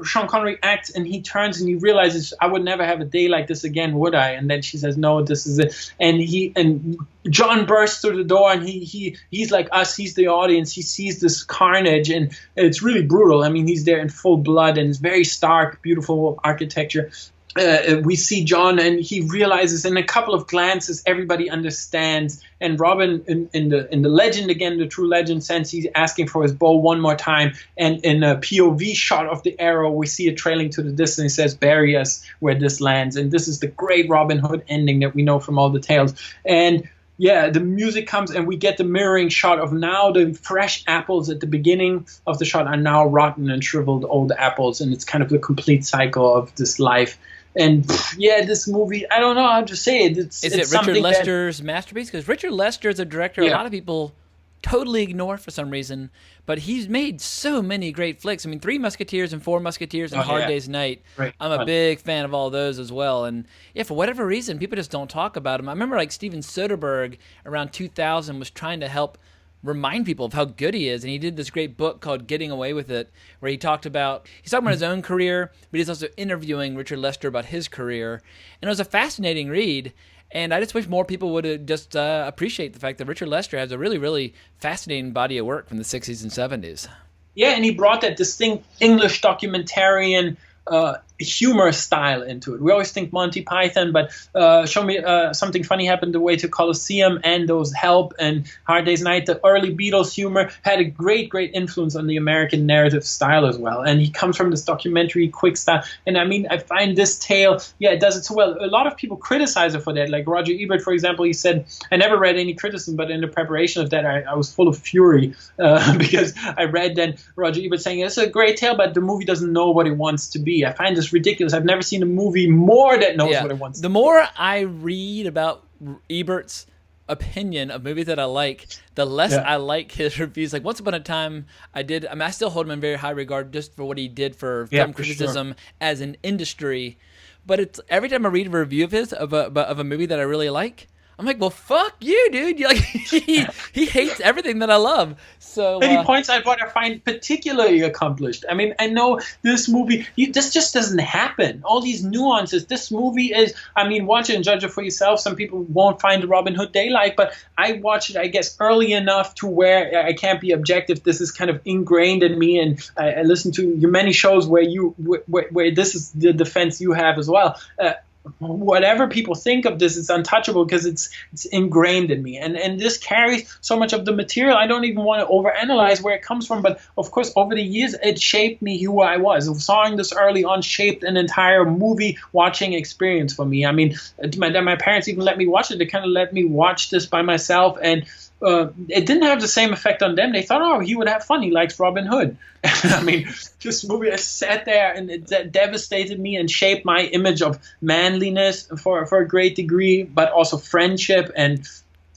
Sean Connery acts, and he turns and he realizes, I would never have a day like this again, would I? And then she says, no, this is it. And John bursts through the door, and he's like us. He's the audience. He sees this carnage, and it's really brutal. I mean, he's there in full blood, and it's very stark, beautiful architecture. We see John, and he realizes in a couple of glances everybody understands. And Robin, in the legend again, the true legend sense, he's asking for his bow one more time. And in a POV shot of the arrow, we see it trailing to the distance. It says, "Bury us where this lands." And this is the great Robin Hood ending that we know from all the tales. And yeah, the music comes, and we get the mirroring shot of now the fresh apples at the beginning of the shot are now rotten and shriveled old apples, and it's kind of the complete cycle of this life. And yeah, this movie, I don't know how to say it. Is it Richard Lester's masterpiece? Because Richard Lester is a director a lot of people totally ignore for some reason, but he's made so many great flicks. I mean, Three Musketeers and Four Musketeers and Hard Day's Night. Right. I'm a big fan of all those as well. And yeah, for whatever reason, people just don't talk about him. I remember like Steven Soderbergh around 2000 was trying to help remind people of how good he is, and he did this great book called Getting Away with It, where he's talking about his own career, but he's also interviewing Richard Lester about his career, and it was a fascinating read. And I just wish more people would just appreciate the fact that Richard Lester has a really, really fascinating body of work from the 60s and 70s. Yeah, and he brought that distinct English documentarian humor style into it. We always think Monty Python, but Show Me Something Funny Happened the Way to Colosseum and those Help and Hard Day's Night, the early Beatles humor had a great, great influence on the American narrative style as well. And he comes from this documentary quick style. And I mean, I find this tale, it does it so well. A lot of people criticize it for that. Like Roger Ebert, for example, he said, I never read any criticism, but in the preparation of that, I was full of fury because I read then Roger Ebert saying, it's a great tale, but the movie doesn't know what it wants to be. I find this ridiculous. I've never seen a movie more that knows what it wants to be. The more I read about Ebert's opinion of movies that I like, the less I like his reviews. Like Once Upon a Time, I still hold him in very high regard just for what he did for film criticism as an industry. But it's every time I read a review of his of a movie that I really like, I'm like, well, fuck you, dude. Like, he hates everything that I love. So and he points out what I find particularly accomplished. I mean, I know this movie, this just doesn't happen. All these nuances. This movie is, I mean, watch it and judge it for yourself. Some people won't find the Robin Hood daylight, but I watched it, I guess, early enough to where I can't be objective. This is kind of ingrained in me, and I listen to your many shows where where this is the defense you have as well. Whatever people think of this, it's untouchable because it's ingrained in me. And this carries so much of the material. I don't even want to overanalyze where it comes from. But, of course, over the years, it shaped me who I was. Sawing this early on shaped an entire movie-watching experience for me. I mean, my parents even let me watch it. They kind of let me watch this by myself. And it didn't have the same effect on them. They thought, oh, he would have fun. He likes Robin Hood. I mean, this movie, I sat there and it devastated me and shaped my image of manliness for a great degree, but also friendship and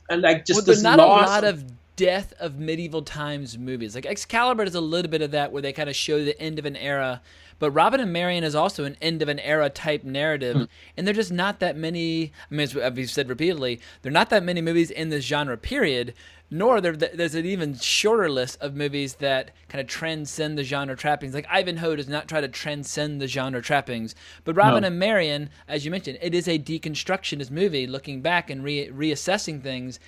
like just this not loss. A lot of death of medieval times movies. Like Excalibur does a little bit of that where they kind of show the end of an era. But Robin and Marian is also an end of an era type narrative, and there's just not that many. I mean, as we've said repeatedly, there are not that many movies in this genre. Period. Nor there's an even shorter list of movies that kind of transcend the genre trappings. Like Ivanhoe does not try to transcend the genre trappings, but Robin and Marian, as you mentioned, it is a deconstructionist movie, looking back and reassessing things,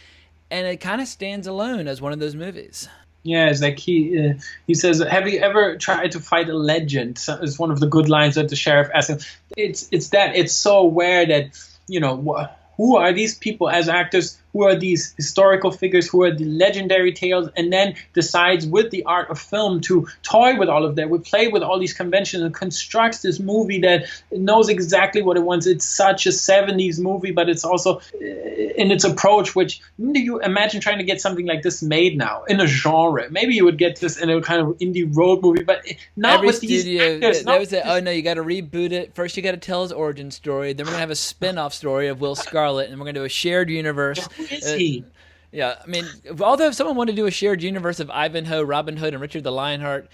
and it kind of stands alone as one of those movies. Yeah, it's like he says, have you ever tried to fight a legend? So it's one of the good lines that the sheriff asks him. It's so aware that, you know, who are these people as actors? Who are these historical figures? Who are the legendary tales? And then decides with the art of film to toy with all of that, would play with all these conventions and constructs this movie that knows exactly what it wants. It's such a 70s movie, but it's also in its approach, which do you imagine trying to get something like this made now in a genre? Maybe you would get this in a kind of indie road movie, but not every with studio, these actors. They would say, oh no, you got to reboot it. First you got to tell his origin story. Then we're going to have a spin-off story of Will Scarlet, and we're going to do a shared universe. Who is he? Yeah, I mean, although if someone wanted to do a shared universe of Ivanhoe, Robin Hood, and Richard the Lionheart,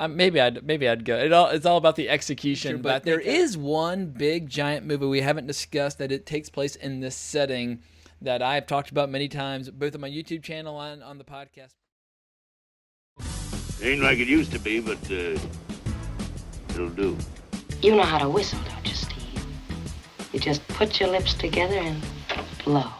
maybe I'd go. It's all about the execution. Sure, but there is one big giant movie we haven't discussed that it takes place in this setting that I've talked about many times, both on my YouTube channel and on the podcast. Ain't like it used to be, but it'll do. You know how to whistle, don't you, Steve? You just put your lips together and blow.